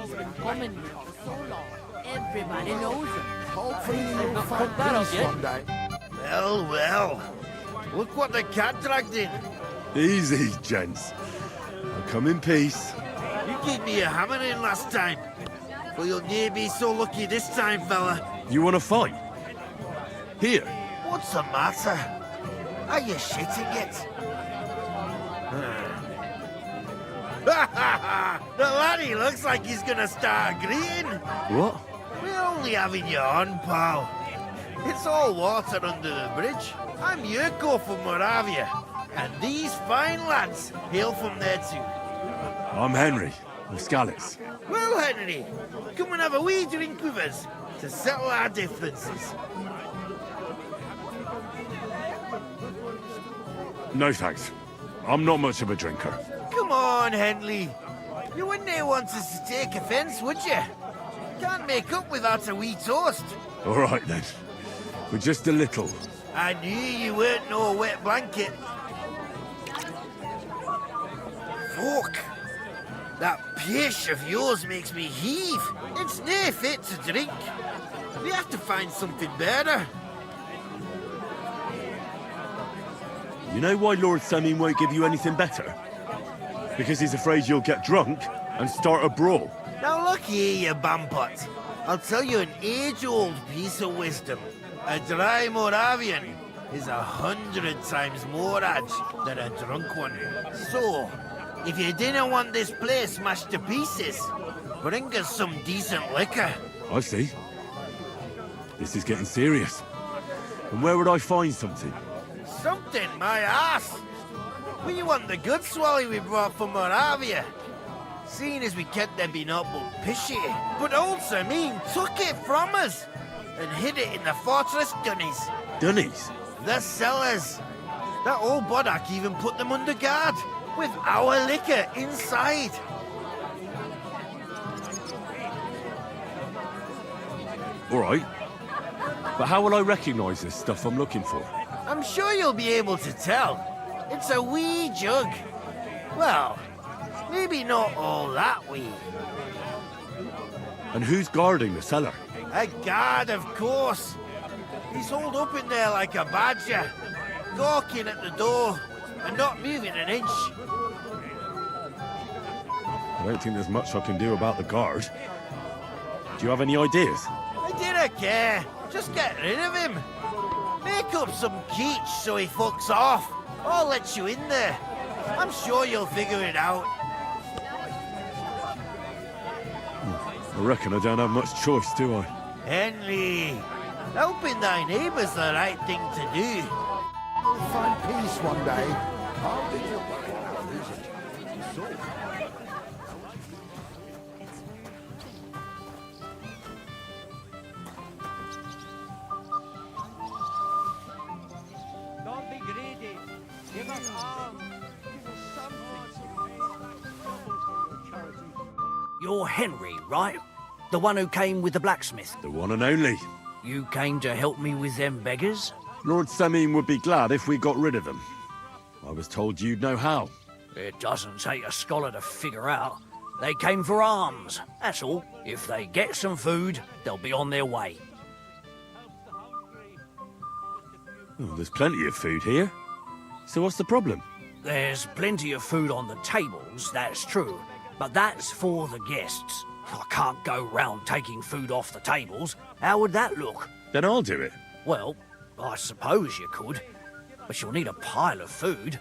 He's been coming here for so long. Everybody knows him. Hopefully you'll find peace one day. Well, well. Look what the cat dragged in. Easy, gents. I'll come in peace. You gave me a hammer in last time. Well, you'll near be so lucky this time, fella. You want to fight? Here. What's the matter? Are you shitting it? The laddie looks like he's gonna start agreeing. What? We're only having you on, pal. It's all water under the bridge. I'm Yurko from Moravia, and these fine lads hail from there too. I'm Henry, of Skalitz. Well, Henry, come and have a wee drink with us to settle our differences. No thanks. I'm not much of a drinker. Come on, Henley. You wouldn't want us to take offence, would you? Can't make up without a wee toast. All right, then. But just a little. I knew you weren't no wet blanket. Fuck. That pish of yours makes me heave. It's near fit to drink. We have to find something better. You know why Lord Samin won't give you anything better? Because he's afraid you'll get drunk and start a brawl. Now look here, you bampot. I'll tell you an age-old piece of wisdom. A dry Moravian is 100 times more edge than a drunk one. So, if you didn't want this place smashed to pieces, bring us some decent liquor. I see. This is getting serious. And where would I find something? Something, my ass! We want the good swally we brought from Moravia. Seeing as we kept them being up but pishy. But old Samin took it from us and hid it in the fortress dunnies. Dunnies? The cellars. That old Bodak even put them under guard with our liquor inside. All right. But how will I recognize this stuff I'm looking for? I'm sure you'll be able to tell. It's a wee jug. Well, maybe not all that wee. And who's guarding the cellar? A guard, of course. He's holed up in there like a badger, gawking at the door and not moving an inch. I don't think there's much I can do about the guard. Do you have any ideas? I didn't care. Just get rid of him. Make up some keech so he fucks off. I'll let you in there. I'm sure you'll figure it out. I reckon I don't have much choice, do I? Henry, helping thy neighbour's the right thing to do. Find peace one day. How did you... Don't be greedy. Give us alms. Give us something. You're Henry, right? The one who came with the blacksmith? The one and only. You came to help me with them beggars? Lord Samin would be glad if we got rid of them. I was told you'd know how. It doesn't take a scholar to figure out. They came for alms, that's all. If they get some food, they'll be on their way. Oh, there's plenty of food here. So what's the problem? There's plenty of food on the tables, that's true. But that's for the guests. I can't go round taking food off the tables. How would that look? Then I'll do it. Well, I suppose you could. But you'll need a pile of food.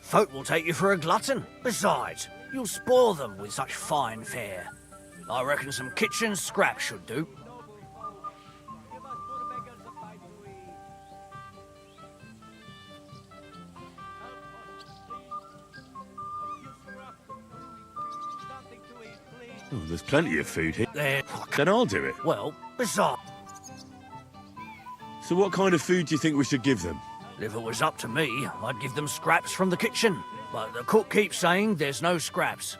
Folk will take you for a glutton. Besides, you'll spoil them with such fine fare. I reckon some kitchen scraps should do. Oh, there's plenty of food here. There. Then I'll do it. Well, besides... So what kind of food do you think we should give them? If it was up to me, I'd give them scraps from the kitchen. But the cook keeps saying there's no scraps.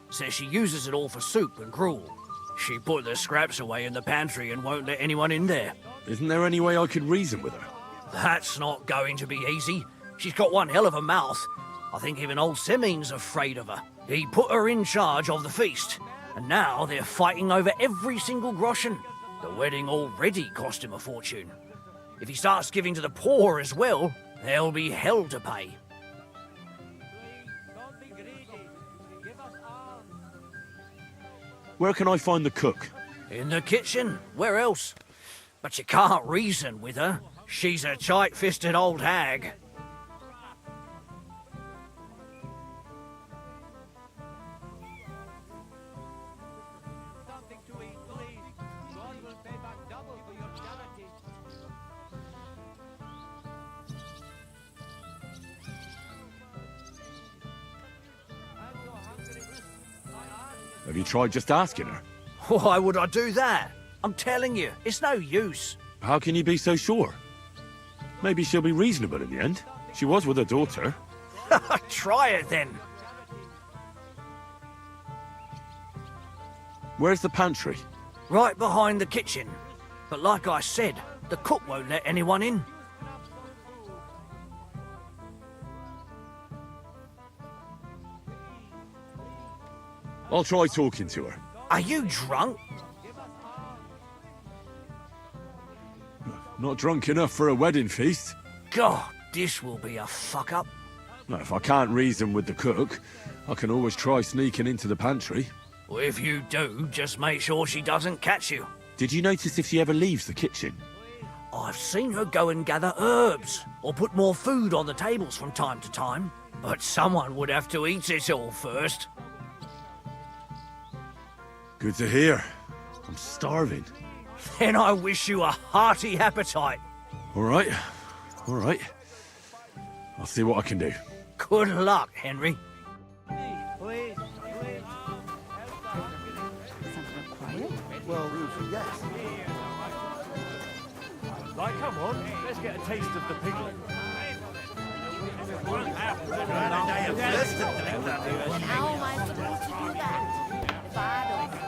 Says she uses it all for soup and gruel. She put the scraps away in the pantry and won't let anyone in there. Isn't there any way I could reason with her? That's not going to be easy. She's got one hell of a mouth. I think even old Simeon's afraid of her. He put her in charge of the feast, and now they're fighting over every single groschen. The wedding already cost him a fortune. If he starts giving to the poor as well, there'll be hell to pay. Where can I find the cook? In the kitchen. Where else? But you can't reason with her. She's a tight-fisted old hag. Have you tried just asking her? Why would I do that? I'm telling you, it's no use. How can you be so sure? Maybe she'll be reasonable in the end. She was with her daughter. Try it then. Where's the pantry? Right behind the kitchen. But like I said, the cook won't let anyone in. I'll try talking to her. Are you drunk? Not drunk enough for a wedding feast. God, this will be a fuck-up. No, if I can't reason with the cook, I can always try sneaking into the pantry. Well, if you do, just make sure she doesn't catch you. Did you notice if she ever leaves the kitchen? I've seen her go and gather herbs, or put more food on the tables from time to time. But someone would have to eat it all first. Good to hear. I'm starving. Then I wish you a hearty appetite. All right. All right. I'll see what I can do. Good luck, Henry. Well, yes. Right, come on. Let's get a taste of the piglet. How am I supposed to do that? If I don't...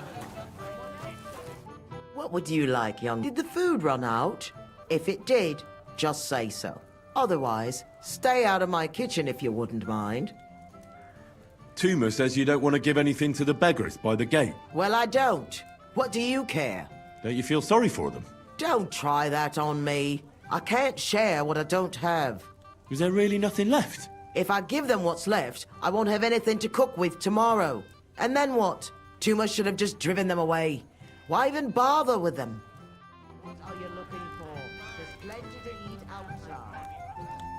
What would you like, young? Did the food run out? If it did, just say so. Otherwise, stay out of my kitchen if you wouldn't mind. Tuma says you don't want to give anything to the beggars by the gate. Well, I don't. What do you care? Don't you feel sorry for them? Don't try that on me. I can't share what I don't have. Is there really nothing left? If I give them what's left, I won't have anything to cook with tomorrow. And then what? Tuma should have just driven them away. Why even bother with them? What are you looking for? There's plenty to eat outside.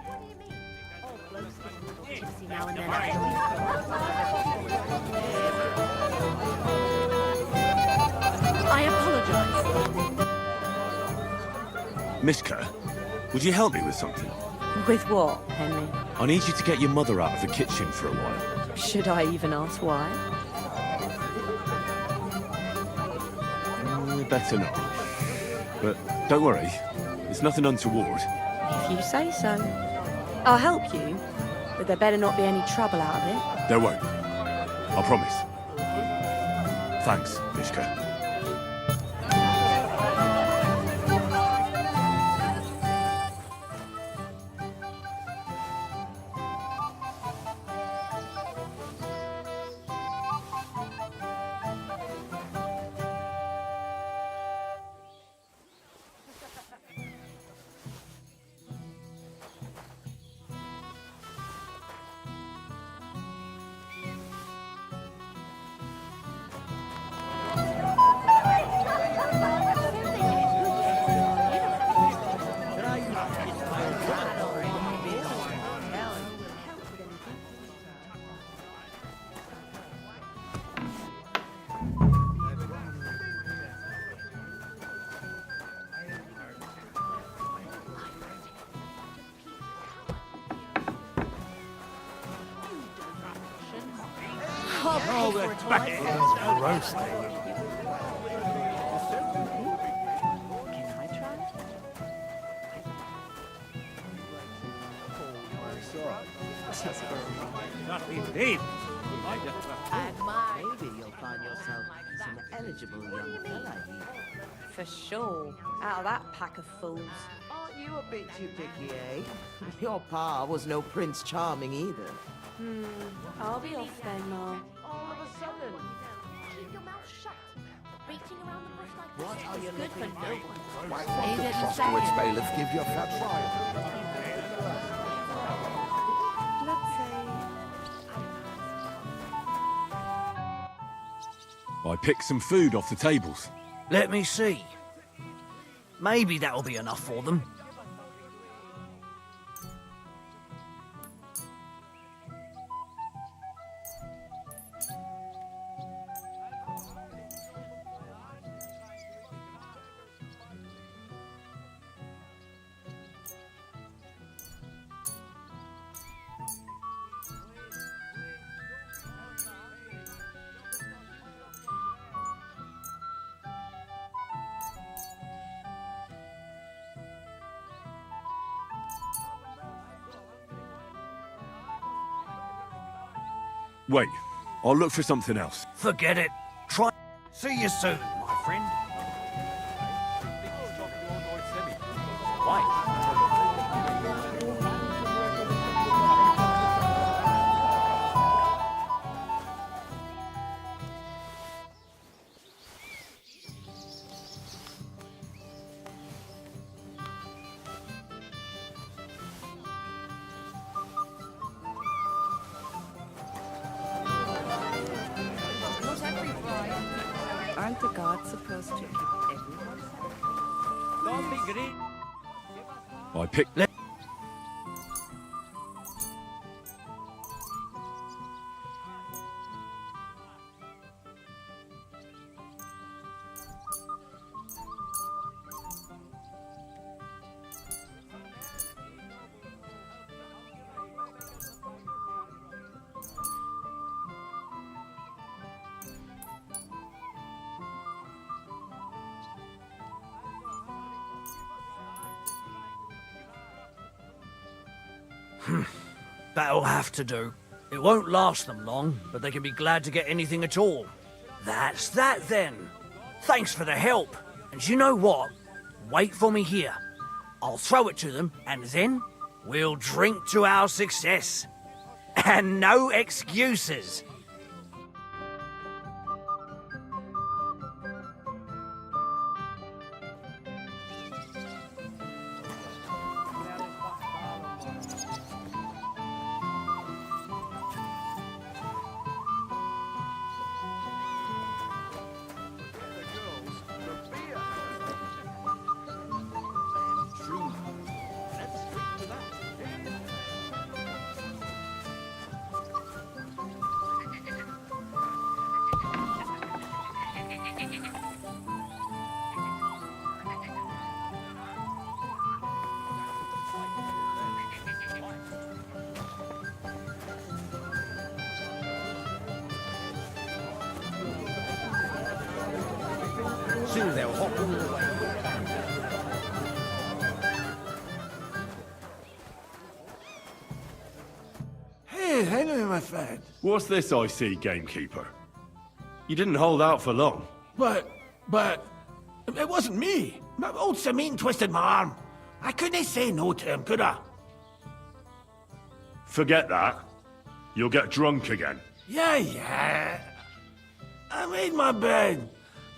What do you mean? All blokes get a little tipsy now and then. I apologize. Mishka, would you help me with something? With what, Henry? I need you to get your mother out of the kitchen for a while. Should I even ask why? Better not. But don't worry, it's nothing untoward. If you say so. I'll help you, but there better not be any trouble out of it. There won't. I promise. Thanks, Mishka. Oh, they're back. Roasting. Admire. knowledgeable young fella. For sure. Out of that pack of fools. Aren't you a bit too picky, eh? Your pa was no Prince Charming either. I'll be off then, Ma. All of a sudden. Keep your mouth shut. Beating around the bush like What this are you is good for looking no for? one. Might want to trust to its bailiff, give you a fair trial. I picked some food off the tables. Let me see. Maybe that'll be enough for them. Wait, I'll look for something else. Forget it. Try. See you soon, my friend. Aren't the gods supposed to keep everyone safe? Don't be greedy. I picked... That'll have to do. It won't last them long, but they can be glad to get anything at all. That's that then. Thanks for the help. And you know what? Wait for me here. I'll throw it to them, and then we'll drink to our success. And no excuses. Soon they'll hop all the way. Hey, Henry, my friend. What's this I see, gamekeeper? You didn't hold out for long. But, it wasn't me. My old Samin twisted my arm. I couldn't say no to him, could I? Forget that. You'll get drunk again. Yeah. I made my bed.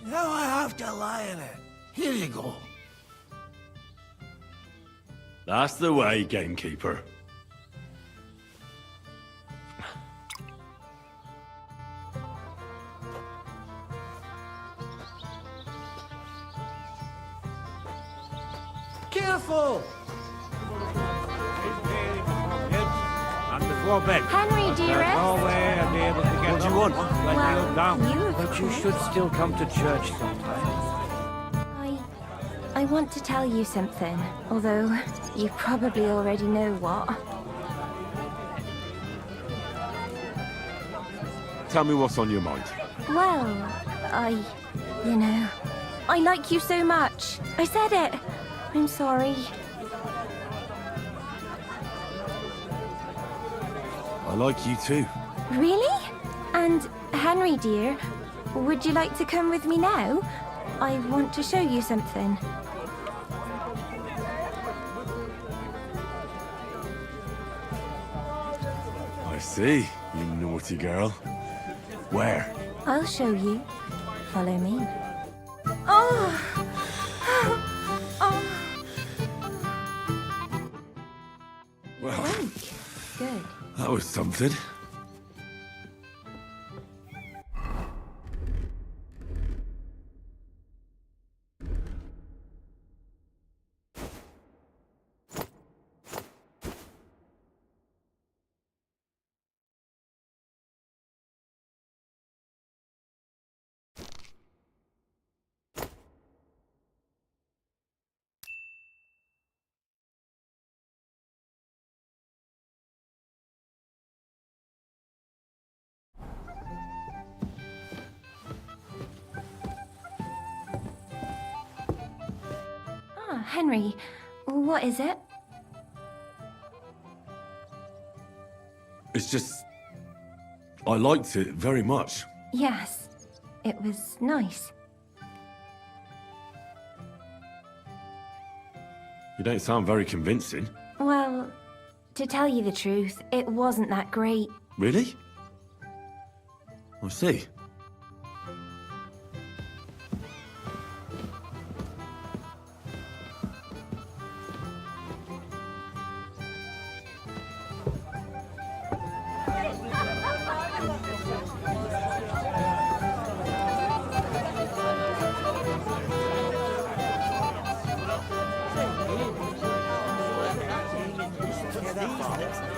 Now I have to lie in it. Here you go. That's the way, gamekeeper. Careful! And before bed. Henry, There's dearest. no way I'll be able to get What do you want? Let Well, you down. you- But you should still come to church sometimes. I want to tell you something, although you probably already know what. Tell me what's on your mind. Well, I like you so much. I said it. I'm sorry. I like you too. Really? And Henry, dear, Would you like to come with me now? I want to show you something. I see, you naughty girl. Where? I'll show you. Follow me. Oh! Oh! Well, Good. that was something. Ah, Henry. What is it? It's just... I liked it very much. Yes. It was nice. You don't sound very convincing. Well, to tell you the truth, it wasn't that great. Really? I see.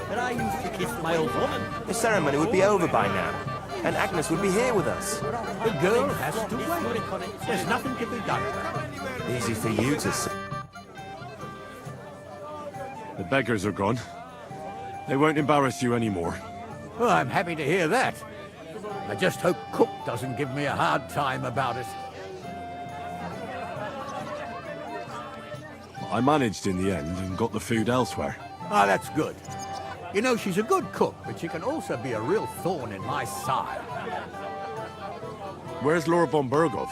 That I used to kiss my old woman. The ceremony would be over by now, and Agnes would be here with us. The girl has to wait. There's nothing to be done about it. Easy for you to say. The beggars are gone. They won't embarrass you anymore. Well, I'm happy to hear that. I just hope Cook doesn't give me a hard time about it. I managed in the end and got the food elsewhere. Ah, that's good. You know, she's a good cook, but she can also be a real thorn in my side. Where's Lord von Berghoff?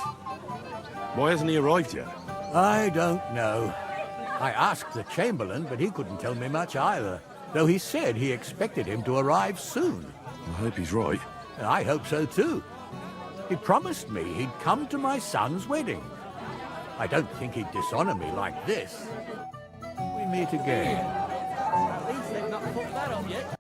Why hasn't he arrived yet? I don't know. I asked the Chamberlain, but he couldn't tell me much either, though he said he expected him to arrive soon. I hope he's right. I hope so too. He promised me he'd come to my son's wedding. I don't think he'd dishonor me like this. We meet again. At least they've not put that on yet.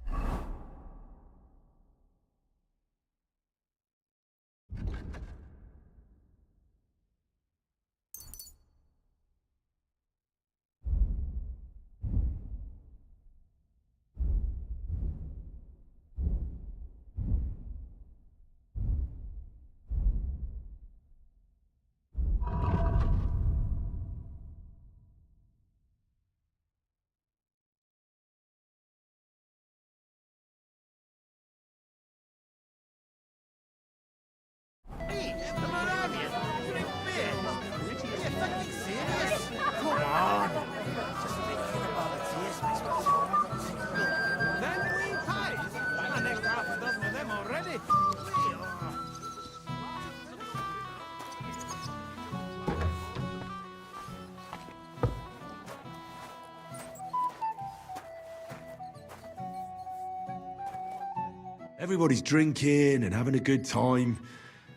Everybody's drinking and having a good time,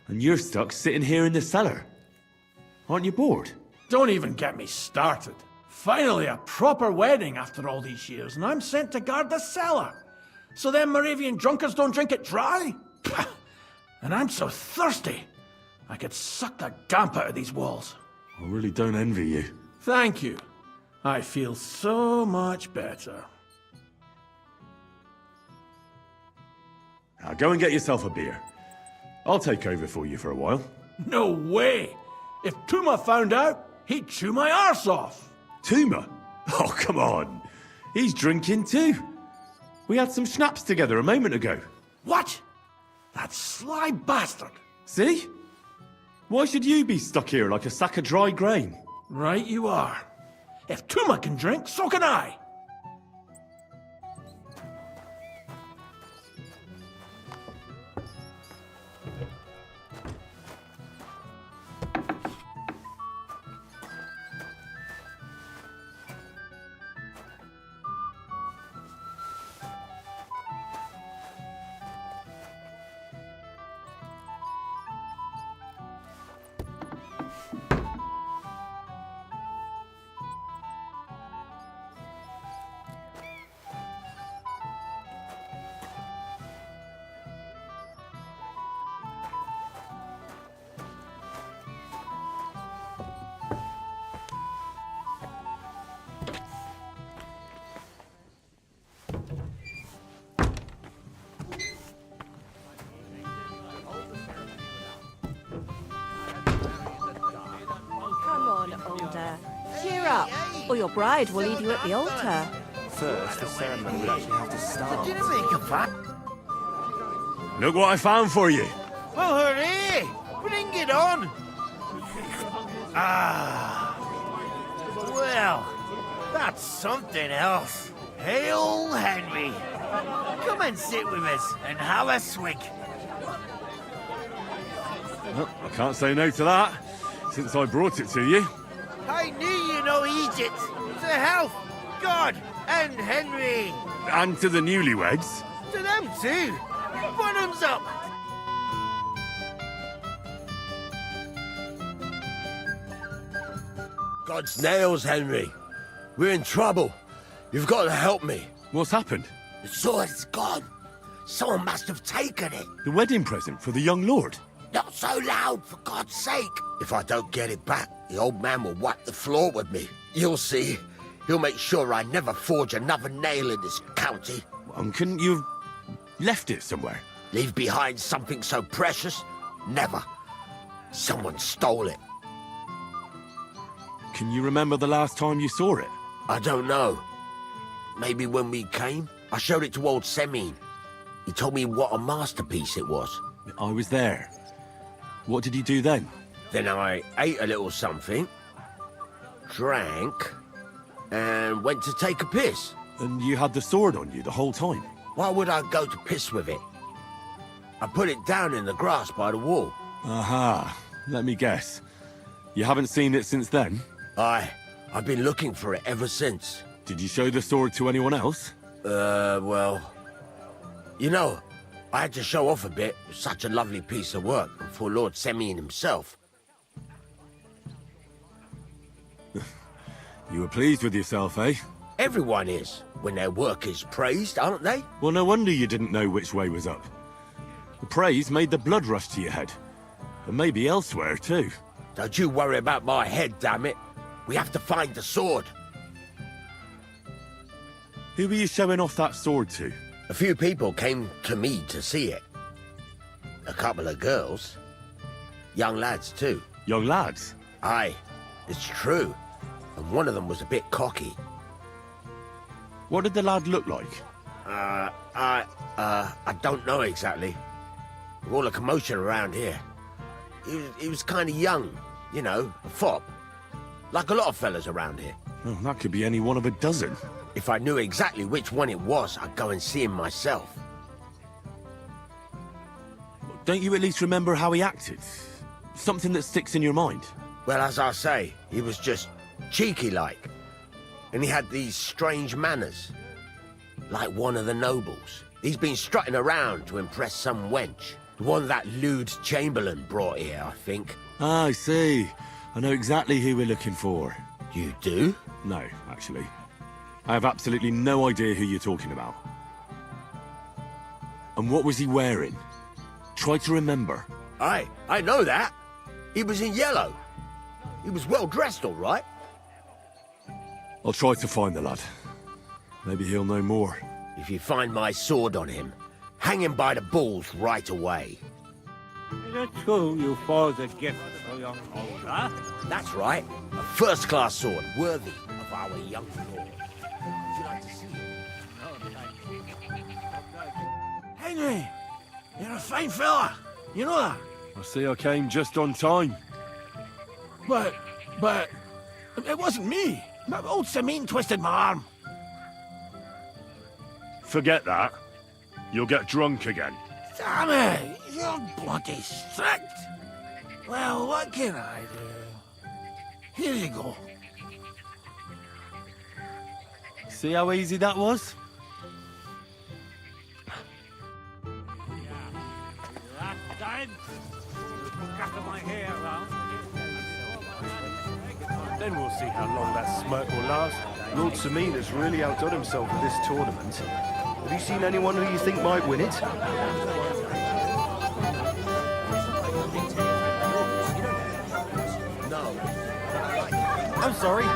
and you're stuck sitting here in the cellar. Aren't you bored? Don't even get me started. Finally, a proper wedding after all these years, and I'm sent to guard the cellar. So them Moravian drunkards don't drink it dry? Pah! And I'm so thirsty, I could suck the gamp out of these walls. I really don't envy you. Thank you. I feel so much better. Now go and get yourself a beer. I'll take over for you for a while. No way! If Tuma found out, he'd chew my arse off. Tuma? Oh, come on. He's drinking too. We had some schnapps together a moment ago. What? That sly bastard. See? Why should you be stuck here like a sack of dry grain? Right you are. If Tuma can drink, so can I. sister. Cheer up, or your bride will leave you at the altar. First, the ceremony would actually have to start. Look what I found for you. Well, hooray! Bring it on! Well, that's something else. Hail, Henry! Come and sit with us and have a swig. Well, I can't say no to that, since I brought it to you. I knew you know Egypt. To health, God, and Henry. And to the newlyweds. To them too. Bottoms up. God's nails, Henry. We're in trouble. You've got to help me. What's happened? The sword's gone. Someone must have taken it. The wedding present for the young lord? Not so loud, for God's sake. If I don't get it back, the old man will wipe the floor with me. You'll see. He'll make sure I never forge another nail in this county. Couldn't you have left it somewhere? Leave behind something so precious? Never. Someone stole it. Can you remember the last time you saw it? I don't know. Maybe when we came? I showed it to old Semin. He told me what a masterpiece it was. I was there. What did you do then? Then I ate a little something, drank, and went to take a piss. And you had the sword on you the whole time? Why would I go to piss with it? I put it down in the grass by the wall. Aha. Let me guess. You haven't seen it since then? I've been looking for it ever since. Did you show the sword to anyone else? Well... You know, I had to show off a bit. It was such a lovely piece of work for Lord Semin himself. You were pleased with yourself, eh? Everyone is, when their work is praised, aren't they? Well, no wonder you didn't know which way was up. The praise made the blood rush to your head. And maybe elsewhere, too. Don't you worry about my head, damn it. We have to find the sword. Who were you showing off that sword to? A few people came to me to see it. A couple of girls. Young lads, too. Young lads? Aye, it's true. And one of them was a bit cocky. What did the lad look like? I don't know exactly. With all the commotion around here. He was kind of young, you know, a fop. Like a lot of fellas around here. Oh, that could be any one of a dozen. If I knew exactly which one it was, I'd go and see him myself. Don't you at least remember how he acted? Something that sticks in your mind? Well, as I say, he was just cheeky-like. And he had these strange manners. Like one of the nobles. He's been strutting around to impress some wench. The one that lewd Chamberlain brought here, I think. Ah, I see. I know exactly who we're looking for. You do? No, actually. I have absolutely no idea who you're talking about. And what was he wearing? Try to remember. I know that. He was in yellow. He was well dressed, all right. I'll try to find the lad. Maybe he'll know more. If you find my sword on him, hang him by the balls right away. Is it true you forged a gift for young Olga? That's right. A first-class sword, worthy of our young lord. Would you like to see it? Henry, you're a fine fella. You know that? I see I came just on time. But, it wasn't me. Old Semin twisted my arm. Forget that. You'll get drunk again. Damn it, you're bloody strict. Well, what can I do? Here you go. See how easy that was? Last time, you scatter my hair around. Then we'll see how long that smirk will last. Lord Semin has really outdone himself at this tournament. Have you seen anyone who you think might win it? No. I'm sorry.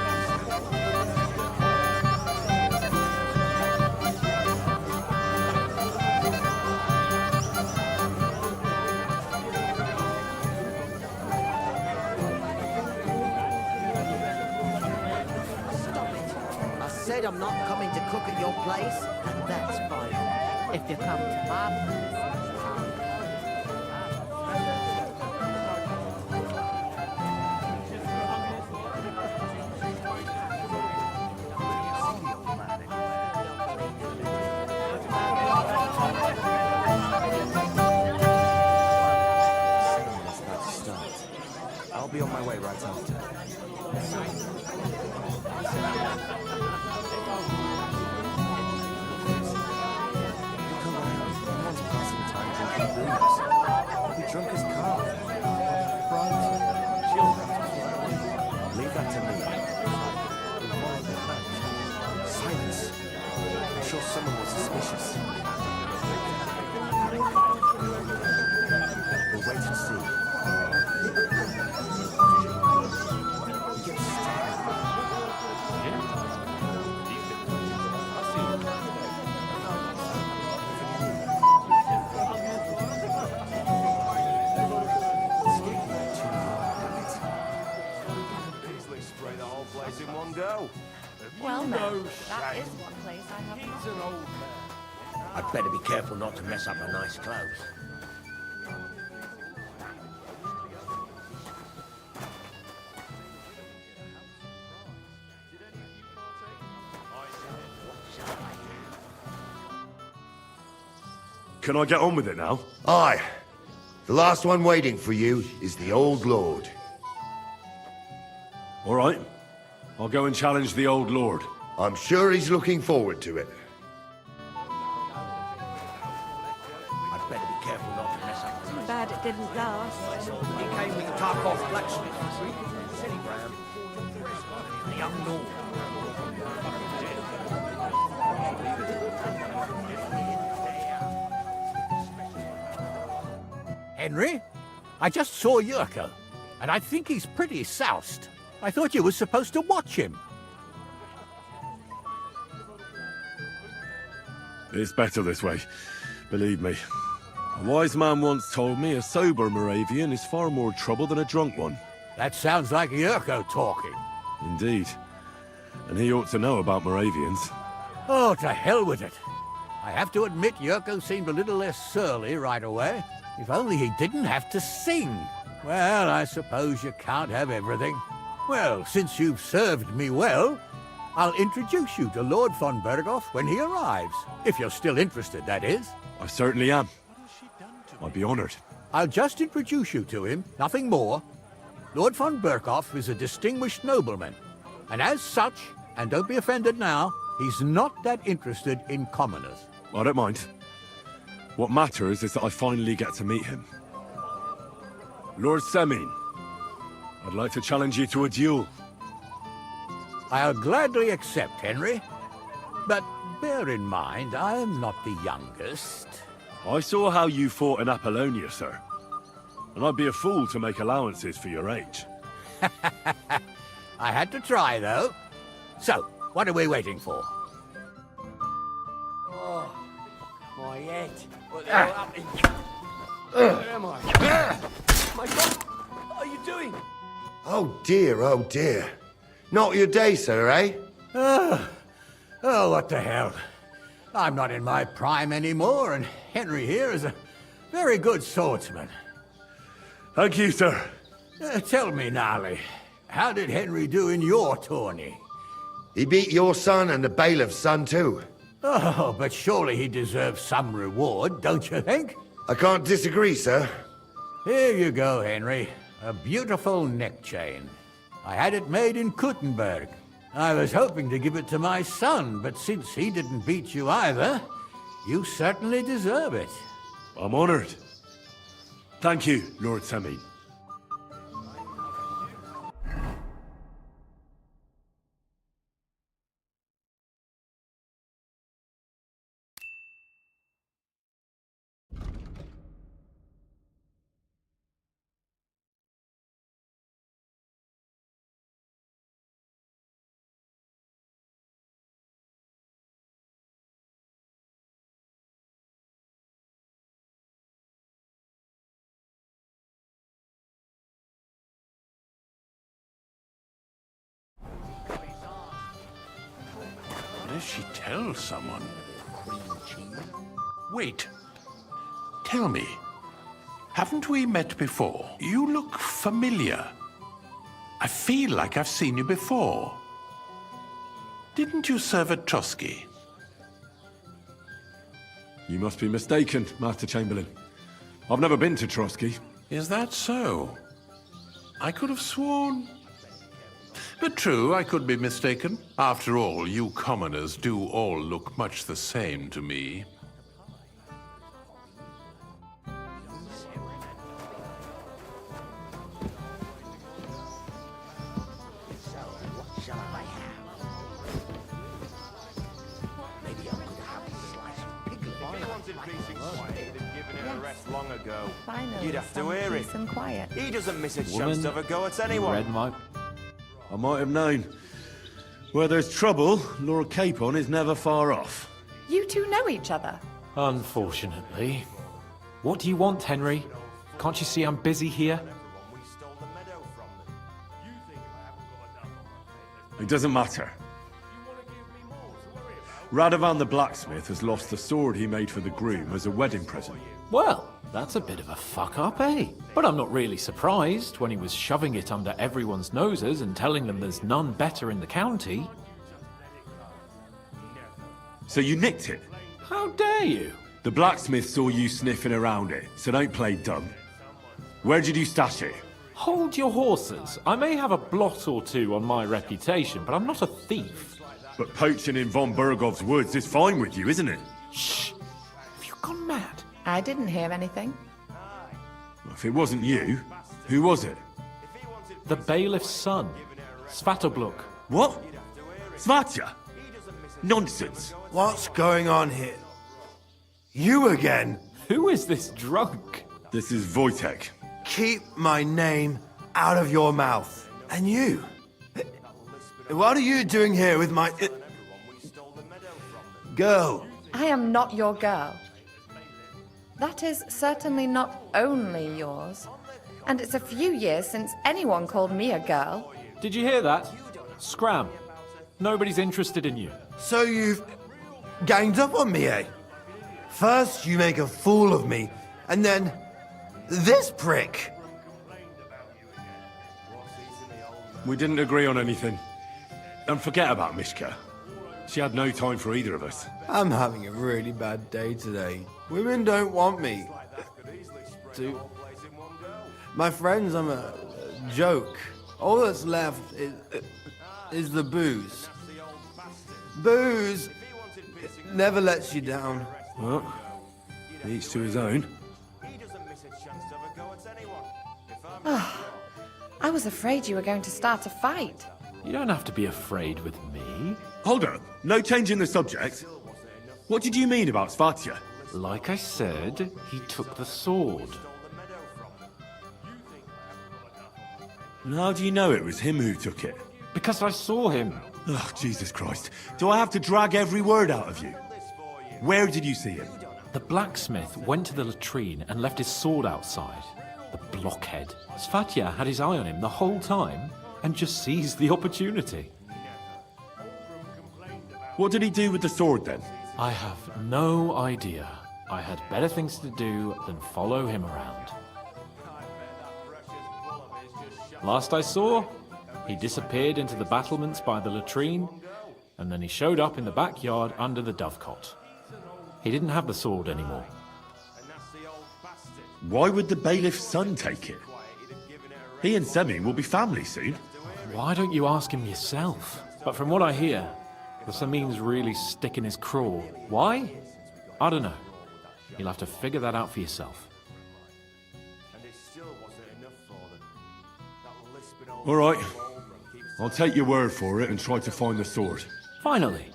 said I'm not coming to cook at your place, and that's fine. If you come to my place, I'll be on my way right after. Look around. Everyone's passing time drinking booze. They'll be drunk as carp. Frightened. Leave that to me. Silence. I'm sure someone was suspicious. We'll wait and see. In one go. Well, no, that is one place I have not. I'd better be careful not to mess up my nice clothes. Can I get on with it now? Aye. The last one waiting for you is the Old Lord. All right. I'll go and challenge the Old Lord. I'm sure he's looking forward to it. I'd better be careful not to mess up. Too bad it didn't last. He came with the Tarkov blacksmith. Silly Bram. The young Lord. Henry, I just saw Yurko, and I think he's pretty soused. I thought you were supposed to watch him. It's better this way, believe me. A wise man once told me a sober Moravian is far more trouble than a drunk one. That sounds like Yurko talking. Indeed. And he ought to know about Moravians. Oh, to hell with it. I have to admit Yurko seemed a little less surly right away. If only he didn't have to sing. Well, I suppose you can't have everything. Well, since you've served me well, I'll introduce you to Lord von Berghoff when he arrives. If you're still interested, that is. I certainly am. I'd be honored. I'll just introduce you to him, nothing more. Lord von Berghoff is a distinguished nobleman, and as such, and don't be offended now, he's not that interested in commoners. I don't mind. What matters is that I finally get to meet him. Lord Semin, I'd like to challenge you to a duel. I'll gladly accept, Henry. But bear in mind, I am not the youngest. I saw how you fought in Apollonia, sir. And I'd be a fool to make allowances for your age. I had to try, though. So, what are we waiting for? Oh, my head. What the hell happened? Where am I? My God! What are you doing? Oh dear. Not your day, sir, eh? Oh, what the hell. I'm not in my prime anymore, and Henry here is a very good swordsman. Thank you, sir. Tell me, Gnarly, how did Henry do in your tourney? He beat your son and the bailiff's son, too. Oh, but surely he deserves some reward, don't you think? I can't disagree, sir. Here you go, Henry. A beautiful neck chain. I had it made in Kuttenberg. I was hoping to give it to my son, but since he didn't beat you either, you certainly deserve it. I'm honored. Thank you, Lord Semin. if she tells someone? Wait. Tell me. Haven't we met before? You look familiar. I feel like I've seen you before. Didn't you serve at Trotsky? You must be mistaken, Master Chamberlain. I've never been to Trotsky. Is that so? I could have sworn. But true, I could be mistaken. After all, you commoners do all look much the same to me. Long ago. Finally, You'd have to some hear peace it. and quiet. He doesn't miss a chance Woman, to have a go at anyone. Red Mike. I might have known. Where there's trouble, Lord Capon is never far off. You two know each other. Unfortunately. What do you want, Henry? Can't you see I'm busy here? It doesn't matter. Radovan the blacksmith has lost the sword he made for the groom as a wedding present. Well, that's a bit of a fuck-up, eh? But I'm not really surprised when he was shoving it under everyone's noses and telling them there's none better in the county. So you nicked it? How dare you? The blacksmith saw you sniffing around it, so don't play dumb. Where did you stash it? Hold your horses. I may have a blot or two on my reputation, but I'm not a thief. But poaching in von Bergov's woods is fine with you, isn't it? Shh! Have you gone mad? I didn't hear anything. If it wasn't you, who was it? The bailiff's son, Svatobluk. What? Svatya? Nonsense. What's going on here? You again? Who is this drunk? This is Wojtek. Keep my name out of your mouth. And you? What are you doing here with my... girl? I am not your girl. That is certainly not only yours. And it's a few years since anyone called me a girl. Did you hear that? Scram. Nobody's interested in you. So you've ganged up on me, eh? First you make a fool of me, and then this prick. We didn't agree on anything. And forget about Mishka. She had no time for either of us. I'm having a really bad day today. Women don't want me. My friends, I'm a joke. All that's left is the booze. Booze never lets you down. Well, each to his own. I was afraid you were going to start a fight. You don't have to be afraid with me. Hold up. No change in the subject. What did you mean about Svatya? Like I said, he took the sword. And how do you know it was him who took it? Because I saw him. Oh, Jesus Christ. Do I have to drag every word out of you? Where did you see him? The blacksmith went to the latrine and left his sword outside. The blockhead. Svatya had his eye on him the whole time and just seized the opportunity. What did he do with the sword then? I have no idea. I had better things to do than follow him around. Last I saw, he disappeared into the battlements by the latrine, and then he showed up in the backyard under the dovecot. He didn't have the sword anymore. Why would the bailiff's son take it? He and Semi will be family soon. Why don't you ask him yourself? But from what I hear, the Samin's really sticking his craw. Why? I don't know. You'll have to figure that out for yourself. All right. I'll take your word for it and try to find the sword. Finally,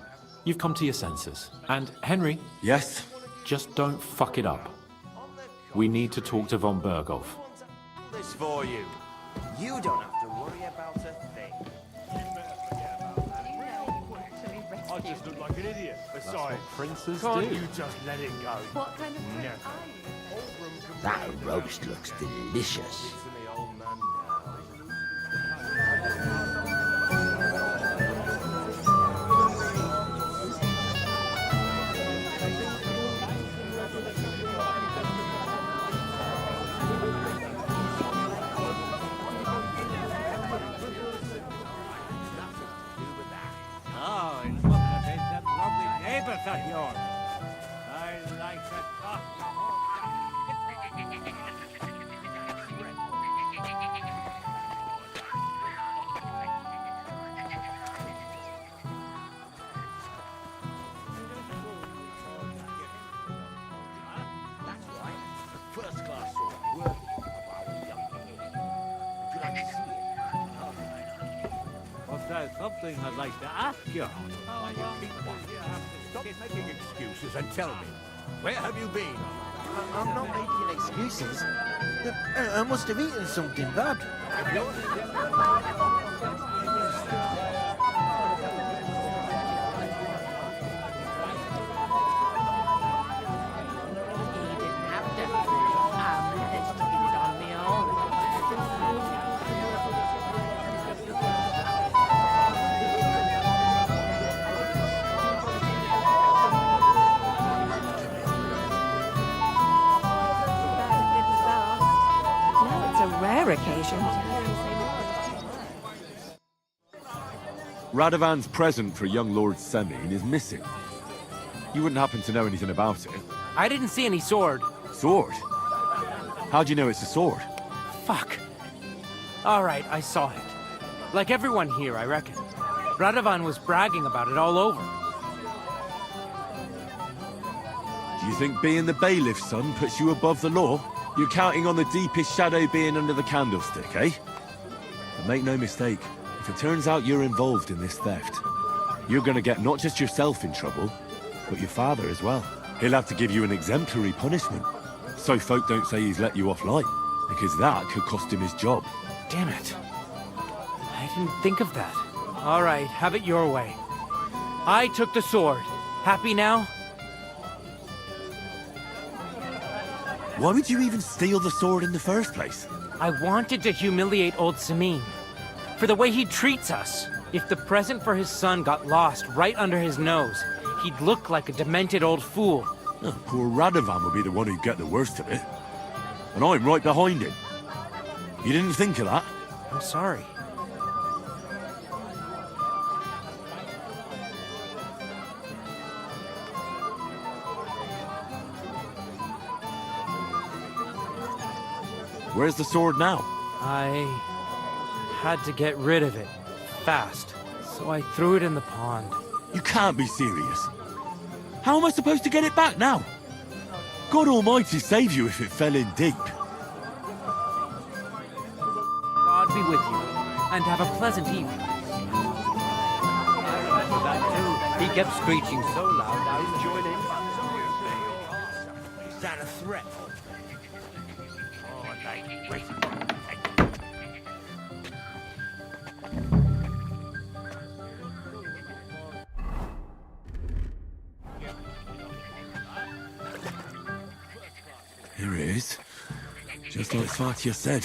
you've come to your senses. And, Henry... Yes? Just don't fuck it up. We need to talk to von Bergov. This for you. You don't have to worry about a thing. I just look like an idiot. Besides, princes can't do. you just let it go? What kind of No. That roast looks delicious. backyard. I like that. First class sword, worthy of our young king. Would you like to see it? Well, there's something I'd like to ask you. Stop making excuses and tell me, where have you been? I'm not making excuses. I must have eaten something bad. Rare occasion. Radovan's present for young Lord Semine is missing. You wouldn't happen to know anything about it? I didn't see any sword. Sword? How do you know it's a sword? Fuck. All right, I saw it. Like everyone here, I reckon. Radovan was bragging about it all over. Do you think being the bailiff's son puts you above the law? You're counting on the deepest shadow being under the candlestick, eh? But make no mistake, if it turns out you're involved in this theft, you're gonna get not just yourself in trouble, but your father as well. He'll have to give you an exemplary punishment, so folk don't say he's let you off light, because that could cost him his job. Damn it. I didn't think of that. All right, have it your way. I took the sword. Happy now? Why would you even steal the sword in the first place? I wanted to humiliate old Semine. For the way he treats us. If the present for his son got lost right under his nose, he'd look like a demented old fool. Oh, poor Radovan would be the one who'd get the worst of it. And I'm right behind him. You didn't think of that? I'm sorry. Where's the sword now? I had to get rid of it. Fast. So I threw it in the pond. You can't be serious. How am I supposed to get it back now? God Almighty save you if it fell in deep. God be with you, and have a pleasant evening. That too. He kept screeching so loud I joined in. Is that a threat? Here it is. Just like Fatia said.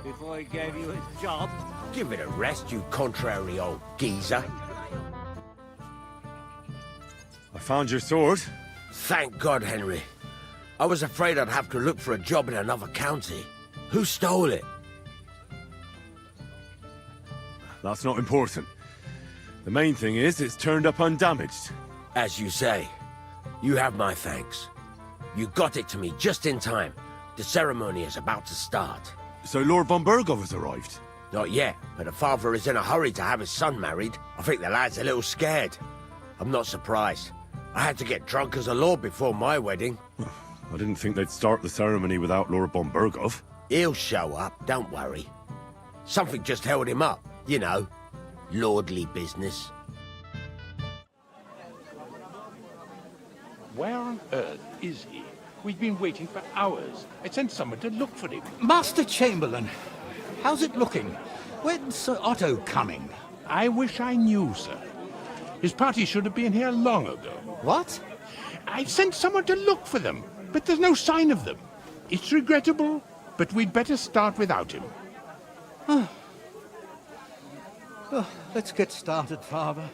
Before I gave you a job. Give it a rest, you contrary old geezer. I found your sword. Thank God, Henry. I was afraid I'd have to look for a job in another county. Who stole it? That's not important. The main thing is it's turned up undamaged. As you say. You have my thanks. You got it to me just in time. The ceremony is about to start. So Lord von Burgov has arrived? Not yet, but the father is in a hurry to have his son married. I think the lad's a little scared. I'm not surprised. I had to get drunk as a lord before my wedding. I didn't think they'd start the ceremony without Lord von Burgov. He'll show up, don't worry. Something just held him up, you know. Lordly business. Where on earth is he? We've been waiting for hours. I sent someone to look for him. Master Chamberlain, how's it looking? When's Sir Otto coming? I wish I knew, sir. His party should have been here long ago. What? I sent someone to look for them, but there's no sign of them. It's regrettable, but we'd better start without him. Let's get started, Father.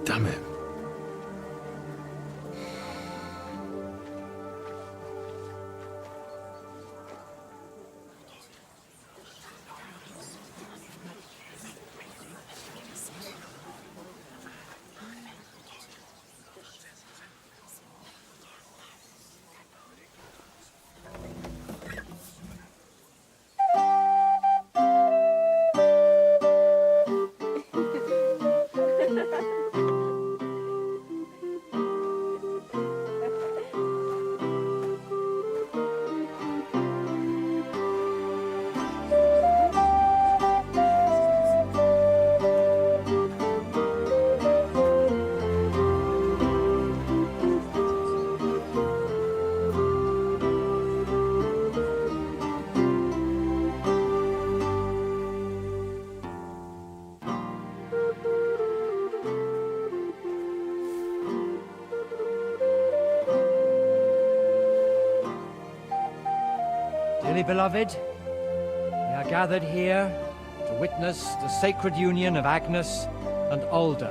Damn Dearly beloved, we are gathered here to witness the sacred union of Agnes and Alda.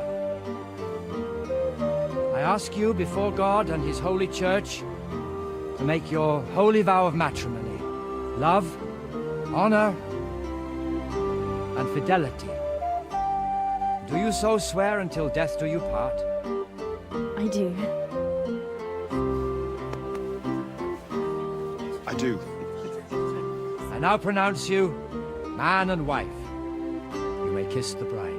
I ask you before God and His holy church to make your holy vow of matrimony, love, honor, and fidelity. Do you so swear until death do you part? I do. I do. I now pronounce you man and wife. You may kiss the bride.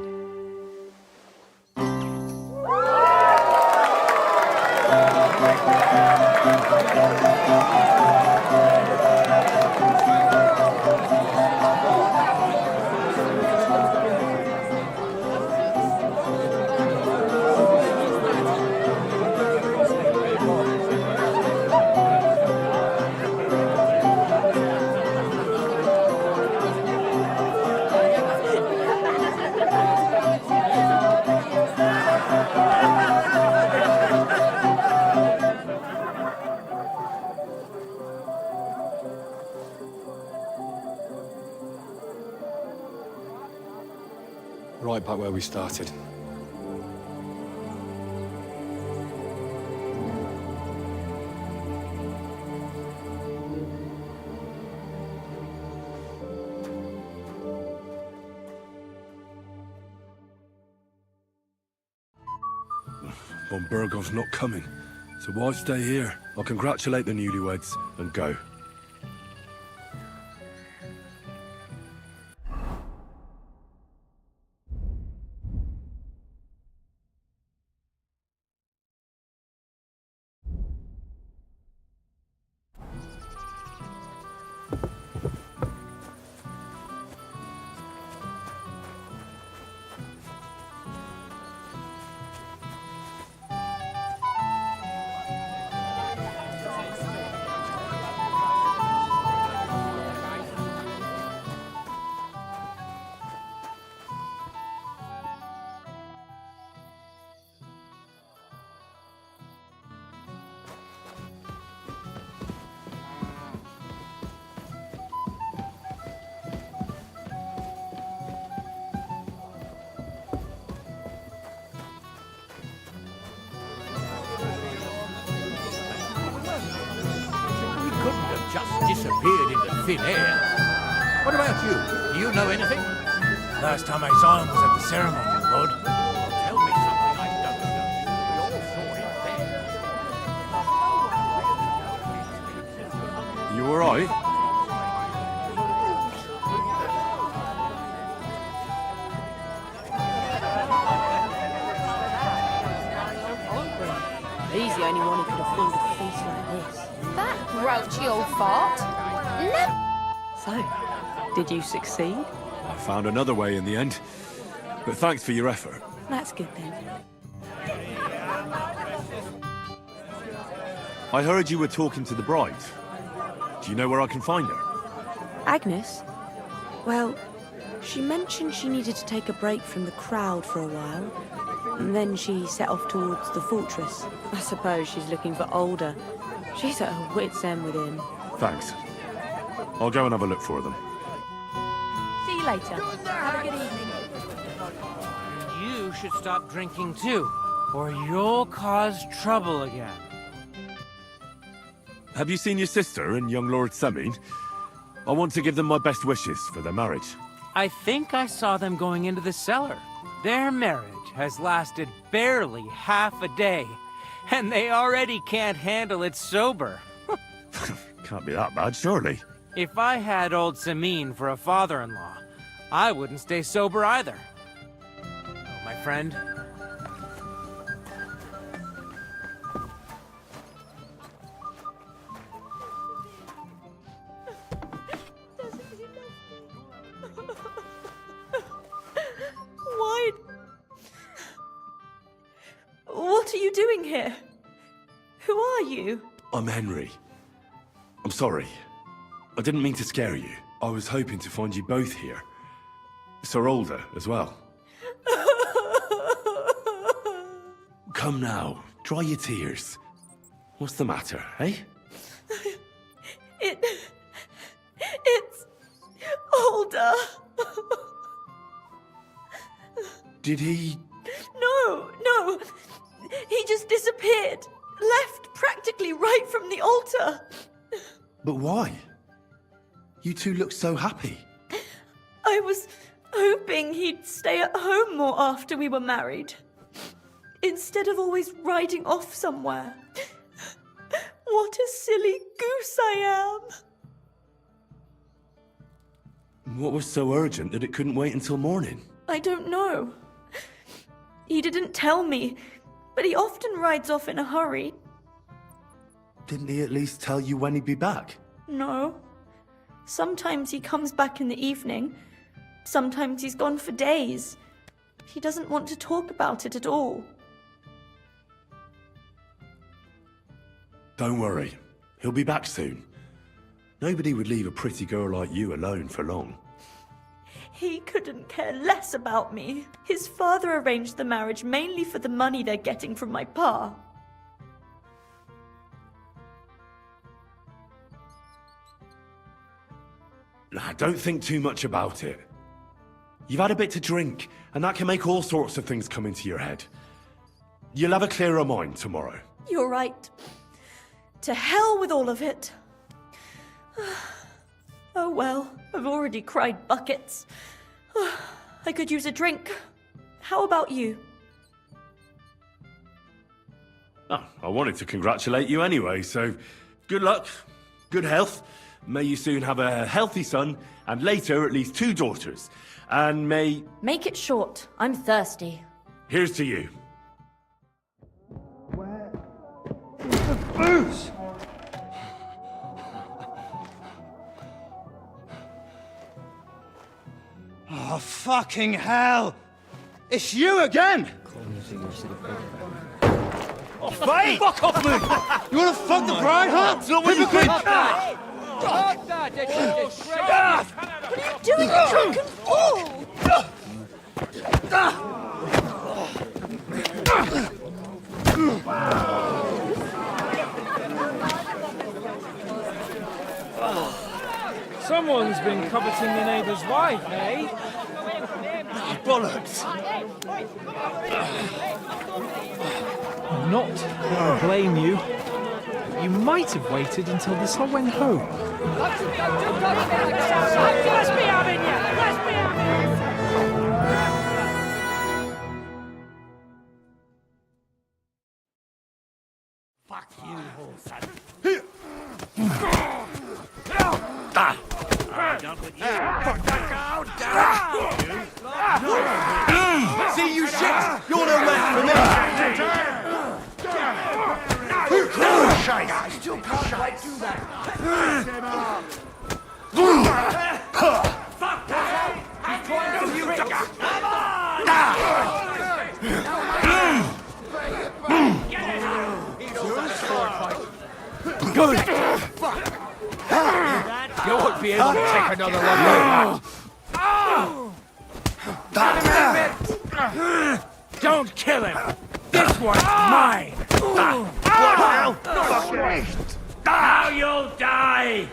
Right back where we started. Von Burgov's not coming, so why stay here? I'll congratulate the newlyweds and go. Just disappeared into thin air. What about you? Do you know anything? Last time I saw him was at the ceremony, Lord. Tell me something I don't know. We all saw him there. You alright? He's the only one who could afford a feast like this. That grouchy old fart. So, did you succeed? I found another way in the end. But thanks for your effort. That's good then. I heard you were talking to the bride. Do you know where I can find her? Agnes? Well, she mentioned she needed to take a break from the crowd for a while. And then she set off towards the fortress. I suppose she's looking for Alda. She's at her wit's end with him. Thanks. I'll go and have a look for them. See you later. Have a good evening. You should stop drinking too, or you'll cause trouble again. Have you seen your sister and young Lord Semin? I want to give them my best wishes for their marriage. I think I saw them going into the cellar. Their marriage has lasted barely half a day, and they already can't handle it sober. Can't be that bad, surely. If I had old Samin for a father-in-law, I wouldn't stay sober either. Oh, my friend. Why? What are you doing here? Who are you? I'm Henry. I'm sorry. I didn't mean to scare you. I was hoping to find you both here. Sir Alda as well. Come now, dry your tears. What's the matter, eh? Did he... No! He just disappeared. Left practically right from the altar. But why? You two look so happy. I was hoping he'd stay at home more after we were married. Instead of always riding off somewhere. What a silly goose I am. What was so urgent that it couldn't wait until morning? I don't know. He didn't tell me, but he often rides off in a hurry. Didn't he at least tell you when he'd be back? No. Sometimes he comes back in the evening. Sometimes he's gone for days. He doesn't want to talk about it at all. Don't worry. He'll be back soon. Nobody would leave a pretty girl like you alone for long. He couldn't care less about me. His father arranged the marriage mainly for the money they're getting from my pa. Don't think too much about it. You've had a bit to drink, and that can make all sorts of things come into your head. You'll have a clearer mind tomorrow. You're right. To hell with all of it. Oh well, I've already cried buckets. I could use a drink. How about you? Oh, I wanted to congratulate you anyway, so good luck, good health. May you soon have a healthy son, and later at least 2 daughters. And may... Make it short. I'm thirsty. Here's to you. Booze! Oh, fucking hell! It's you again! Oh, Fight! fuck off me! You wanna fuck the bride, huh? It's not what you think! What are you doing, you drunken fool? Someone's been coveting your neighbour's wife, eh? Bollocks! I'm not going to blame you. You might have waited until this all went home. Let's be having you! Let's be having you! Fuck you, Wholesome. See you shit! You're no match for me! I still can't quite do that. Fuck that! He's trying to you, Good! You won't be able to take another one. Don't kill him! This one's mine! What now? Now you'll die!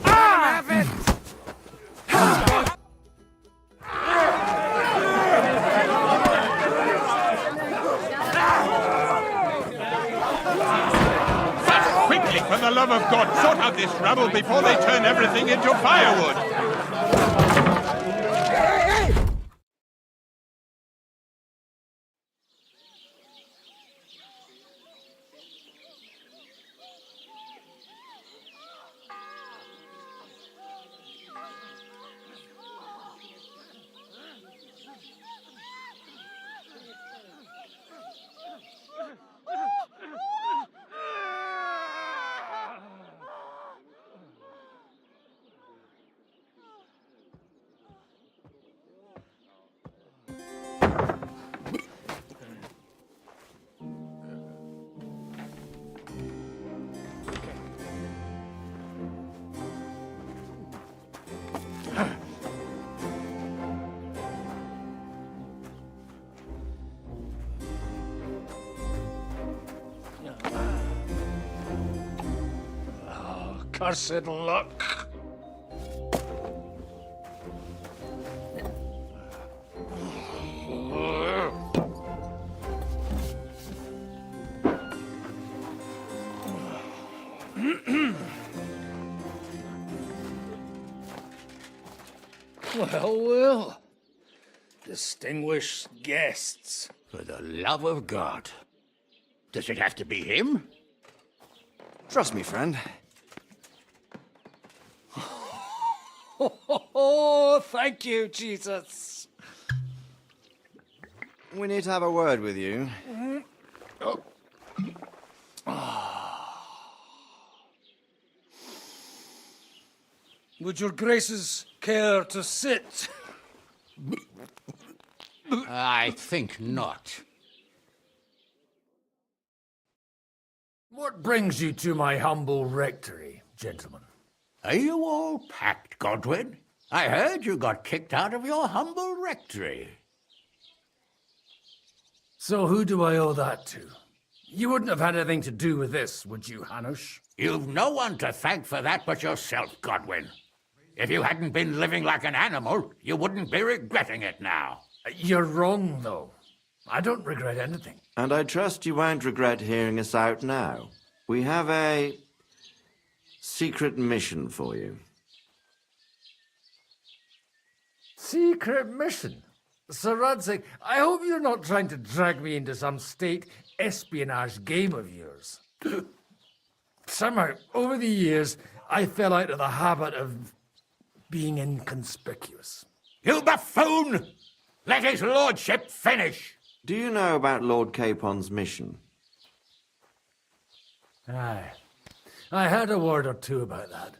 Have it! Quickly, for the love of God, sort out this rabble before they turn everything into firewood! cursed luck. Well, well. Distinguished guests. For the love of God. Does it have to be him? Trust me, friend. Oh, thank you, Jesus. We need to have a word with you. Would your graces care to sit? I think not. What brings you to my humble rectory, gentlemen? Are you all packed, Godwin? I heard you got kicked out of your humble rectory. So who do I owe that to? You wouldn't have had anything to do with this, would you, Hanush? You've no one to thank for that but yourself, Godwin. If you hadn't been living like an animal, you wouldn't be regretting it now. You're wrong, though. I don't regret anything. And I trust you won't regret hearing us out now. We have a secret mission for you. Secret mission? Sir Radzig, I hope you're not trying to drag me into some state espionage game of yours. Somehow, over the years, I fell out of the habit of being inconspicuous. You buffoon! Let his lordship finish! Do you know about Lord Capon's mission? Aye. I heard a word or two about that.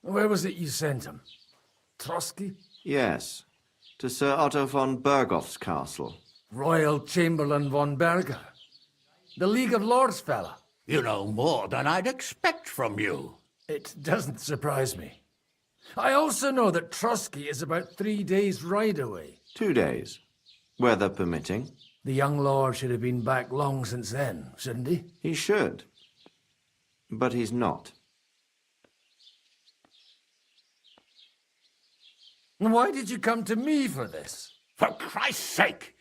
Where was it you sent him? Trotsky? Yes, to Sir Otto von Bergoff's castle. Royal Chamberlain von Berger. The League of Lords fella. You know more than I'd expect from you. It doesn't surprise me. I also know that Trotsky is about 3 days' ride away. 2 days, weather permitting. The young lord should have been back long since then, shouldn't he? He should. But he's not. Why did you come to me for this? For Christ's sake!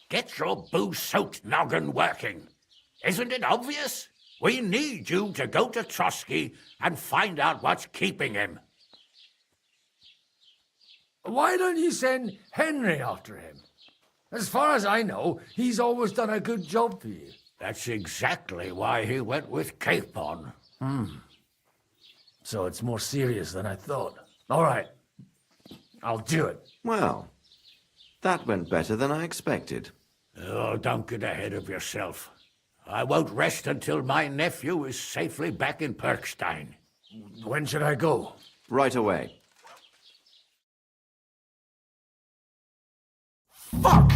Get your booze-soaked noggin working. Isn't it obvious? We need you to go to Trotsky and find out what's keeping him. Why don't you send Henry after him? As far as I know, he's always done a good job for you. That's exactly why he went with Capon. So it's more serious than I thought. All right. I'll do it. Well, that went better than I expected. Oh, don't get ahead of yourself. I won't rest until my nephew is safely back in Perkstein. When should I go? Right away. Fuck!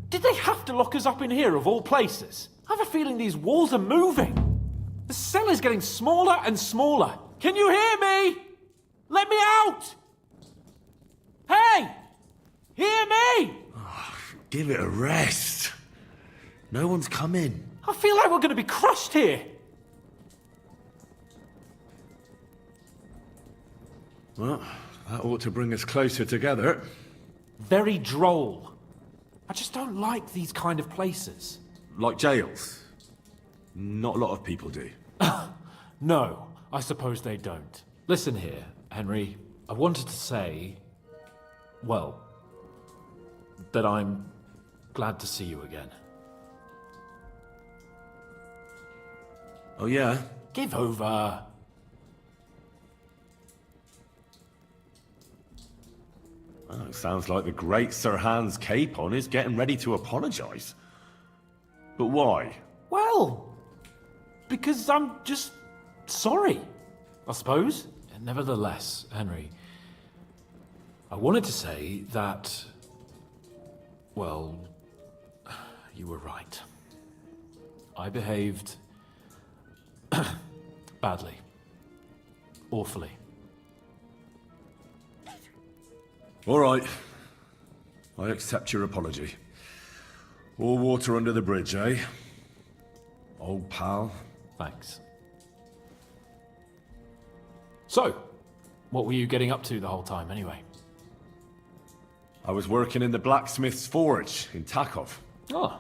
Did they have to lock us up in here, of all places? I have a feeling these walls are moving. The cell is getting smaller and smaller. Can you hear me? Let me out! Hey! Hear me! Give it a rest. No one's coming. I feel like we're going to be crushed here. Well, that ought to bring us closer together. Very droll. I just don't like these kind of places. Like jails. Not a lot of people do. No, I suppose they don't. Listen here, Henry. I wanted to say, well, that I'm glad to see you again. Oh, yeah? Give over. Well, it sounds like the great Sir Hans Capon is getting ready to apologise. But why? Well, because I'm just sorry, I suppose. Nevertheless, Henry, I wanted to say that, well, you were right. I behaved badly. Awfully. All right. I accept your apology. All water under the bridge, eh? Old pal. Thanks. So, what were you getting up to the whole time, anyway? I was working in the blacksmith's forge in Takov. Oh,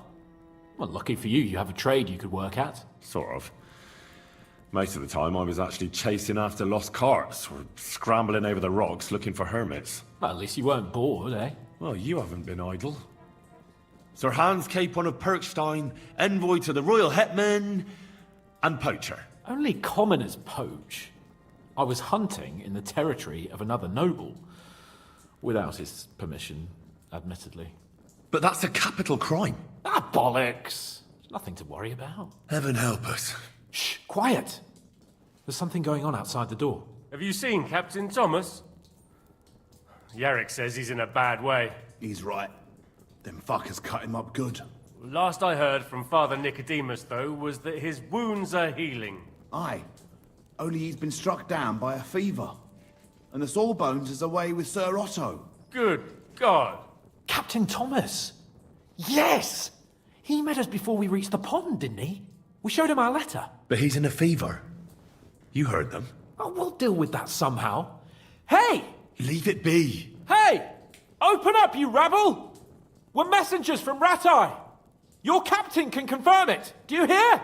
well, lucky for you, you have a trade you could work at. Sort of. Most of the time I was actually chasing after lost carts or scrambling over the rocks looking for hermits. Well, at least you weren't bored, eh? Well, you haven't been idle. Sir Hans Capon of Perkstein, envoy to the royal hetman, and poacher. Only commoners poach. I was hunting in the territory of another noble. Without his permission, admittedly. But that's a capital crime. Ah, bollocks! Nothing to worry about. Heaven help us. Shh, quiet! There's something going on outside the door. Have you seen Captain Thomas? Yarrick says he's in a bad way. He's right. Them fuckers cut him up good. Last I heard from Father Nicodemus, though, was that his wounds are healing. Aye. Only he's been struck down by a fever. And the Sawbones is away with Sir Otto. Good God. Captain Thomas! Yes! He met us before we reached the pond, didn't he? We showed him our letter. But he's in a fever. You heard them. Oh, we'll deal with that somehow. Hey! Leave it be. Hey! Open up, you rabble! We're messengers from Ratai. Your captain can confirm it. Do you hear?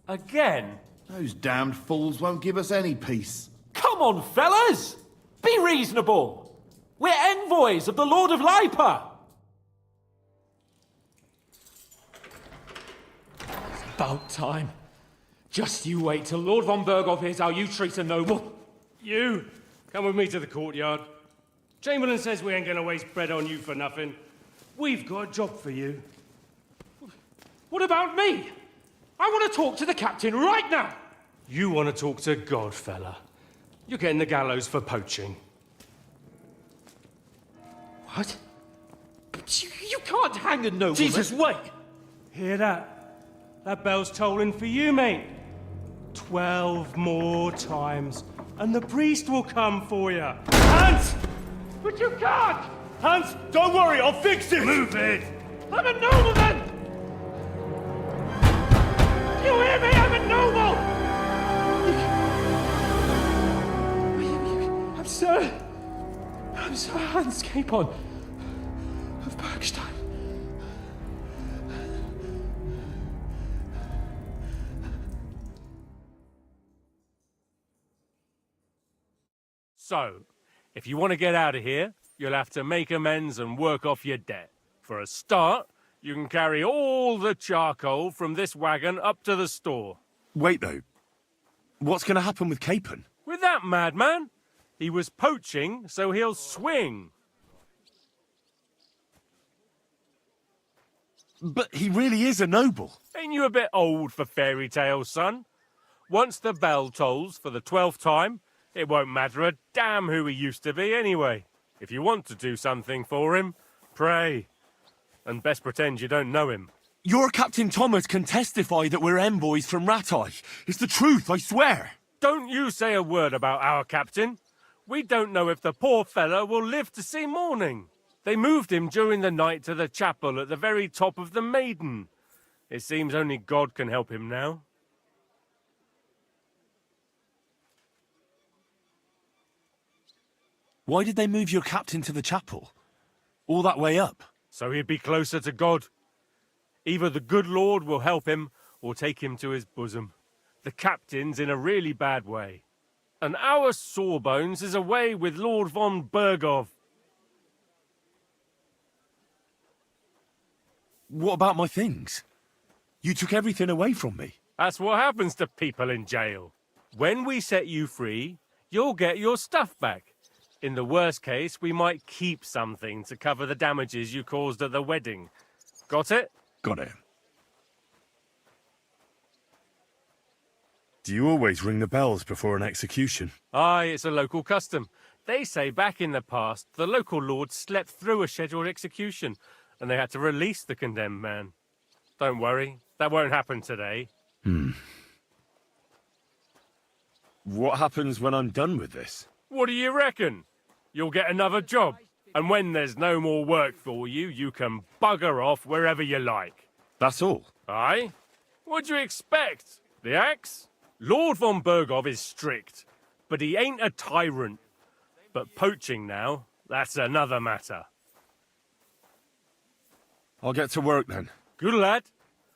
Again? Those damned fools won't give us any peace. Come on, fellas! Be reasonable. We're envoys of the Lord of Lipa. About time. Just you wait till Lord von Berghoff hears how you treat a noble. You, come with me to the courtyard. Chamberlain says we ain't gonna waste bread on you for nothing. We've got a job for you. What about me? I want to talk to the captain right now. You want to talk to God, fella. You're getting the gallows for poaching. What? But you can't hang a nobleman. Jesus, wait! Hear that? That bell's tolling for you, mate. 12 more times, and the priest will come for you. Hans! But you can't! Hans, don't worry, I'll fix it! Move it! I'm a nobleman! You hear me? I'm a noble! I'm Sir Hans Capon of Bergstein. So, if you want to get out of here, you'll have to make amends and work off your debt. For a start, you can carry all the charcoal from this wagon up to the store. Wait, though. What's going to happen with Capon? With that madman? He was poaching, so he'll swing. But he really is a noble. Ain't you a bit old for fairy tales, son? Once the bell tolls for the 12th time, it won't matter a damn who he used to be anyway. If you want to do something for him, pray. And best pretend you don't know him. Your Captain Thomas can testify that we're envoys from Ratai. It's the truth, I swear. Don't you say a word about our captain. We don't know if the poor fellow will live to see morning. They moved him during the night to the chapel at the very top of the Maiden. It seems only God can help him now. Why did they move your captain to the chapel? All that way up? So he'd be closer to God. Either the good Lord will help him, or take him to his bosom. The captain's in a really bad way. And our Sawbones is away with Lord von Berghoff. What about my things? You took everything away from me. That's what happens to people in jail. When we set you free, you'll get your stuff back. In the worst case, we might keep something to cover the damages you caused at the wedding. Got it? Got it. Do you always ring the bells before an execution? Aye, it's a local custom. They say back in the past, the local lord slept through a scheduled execution, and they had to release the condemned man. Don't worry, that won't happen today. What happens when I'm done with this? What do you reckon? You'll get another job, and when there's no more work for you, you can bugger off wherever you like. That's all? Aye? What do you expect? The axe? Lord von Berghoff is strict. but he ain't a tyrant. But poaching now, that's another matter. I'll get to work then. Good lad.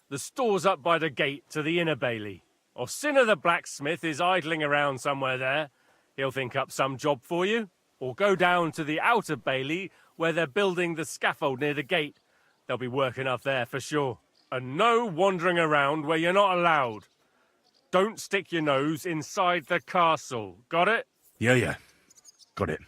The store's up by the gate to the inner bailey. Sinner the blacksmith is idling around somewhere there. He'll think up some job for you. Or go down to the outer bailey where they're building the scaffold near the gate. They'll be work enough there for sure. And no wandering around where you're not allowed. Don't stick your nose inside the castle. Got it? Yeah. Got it.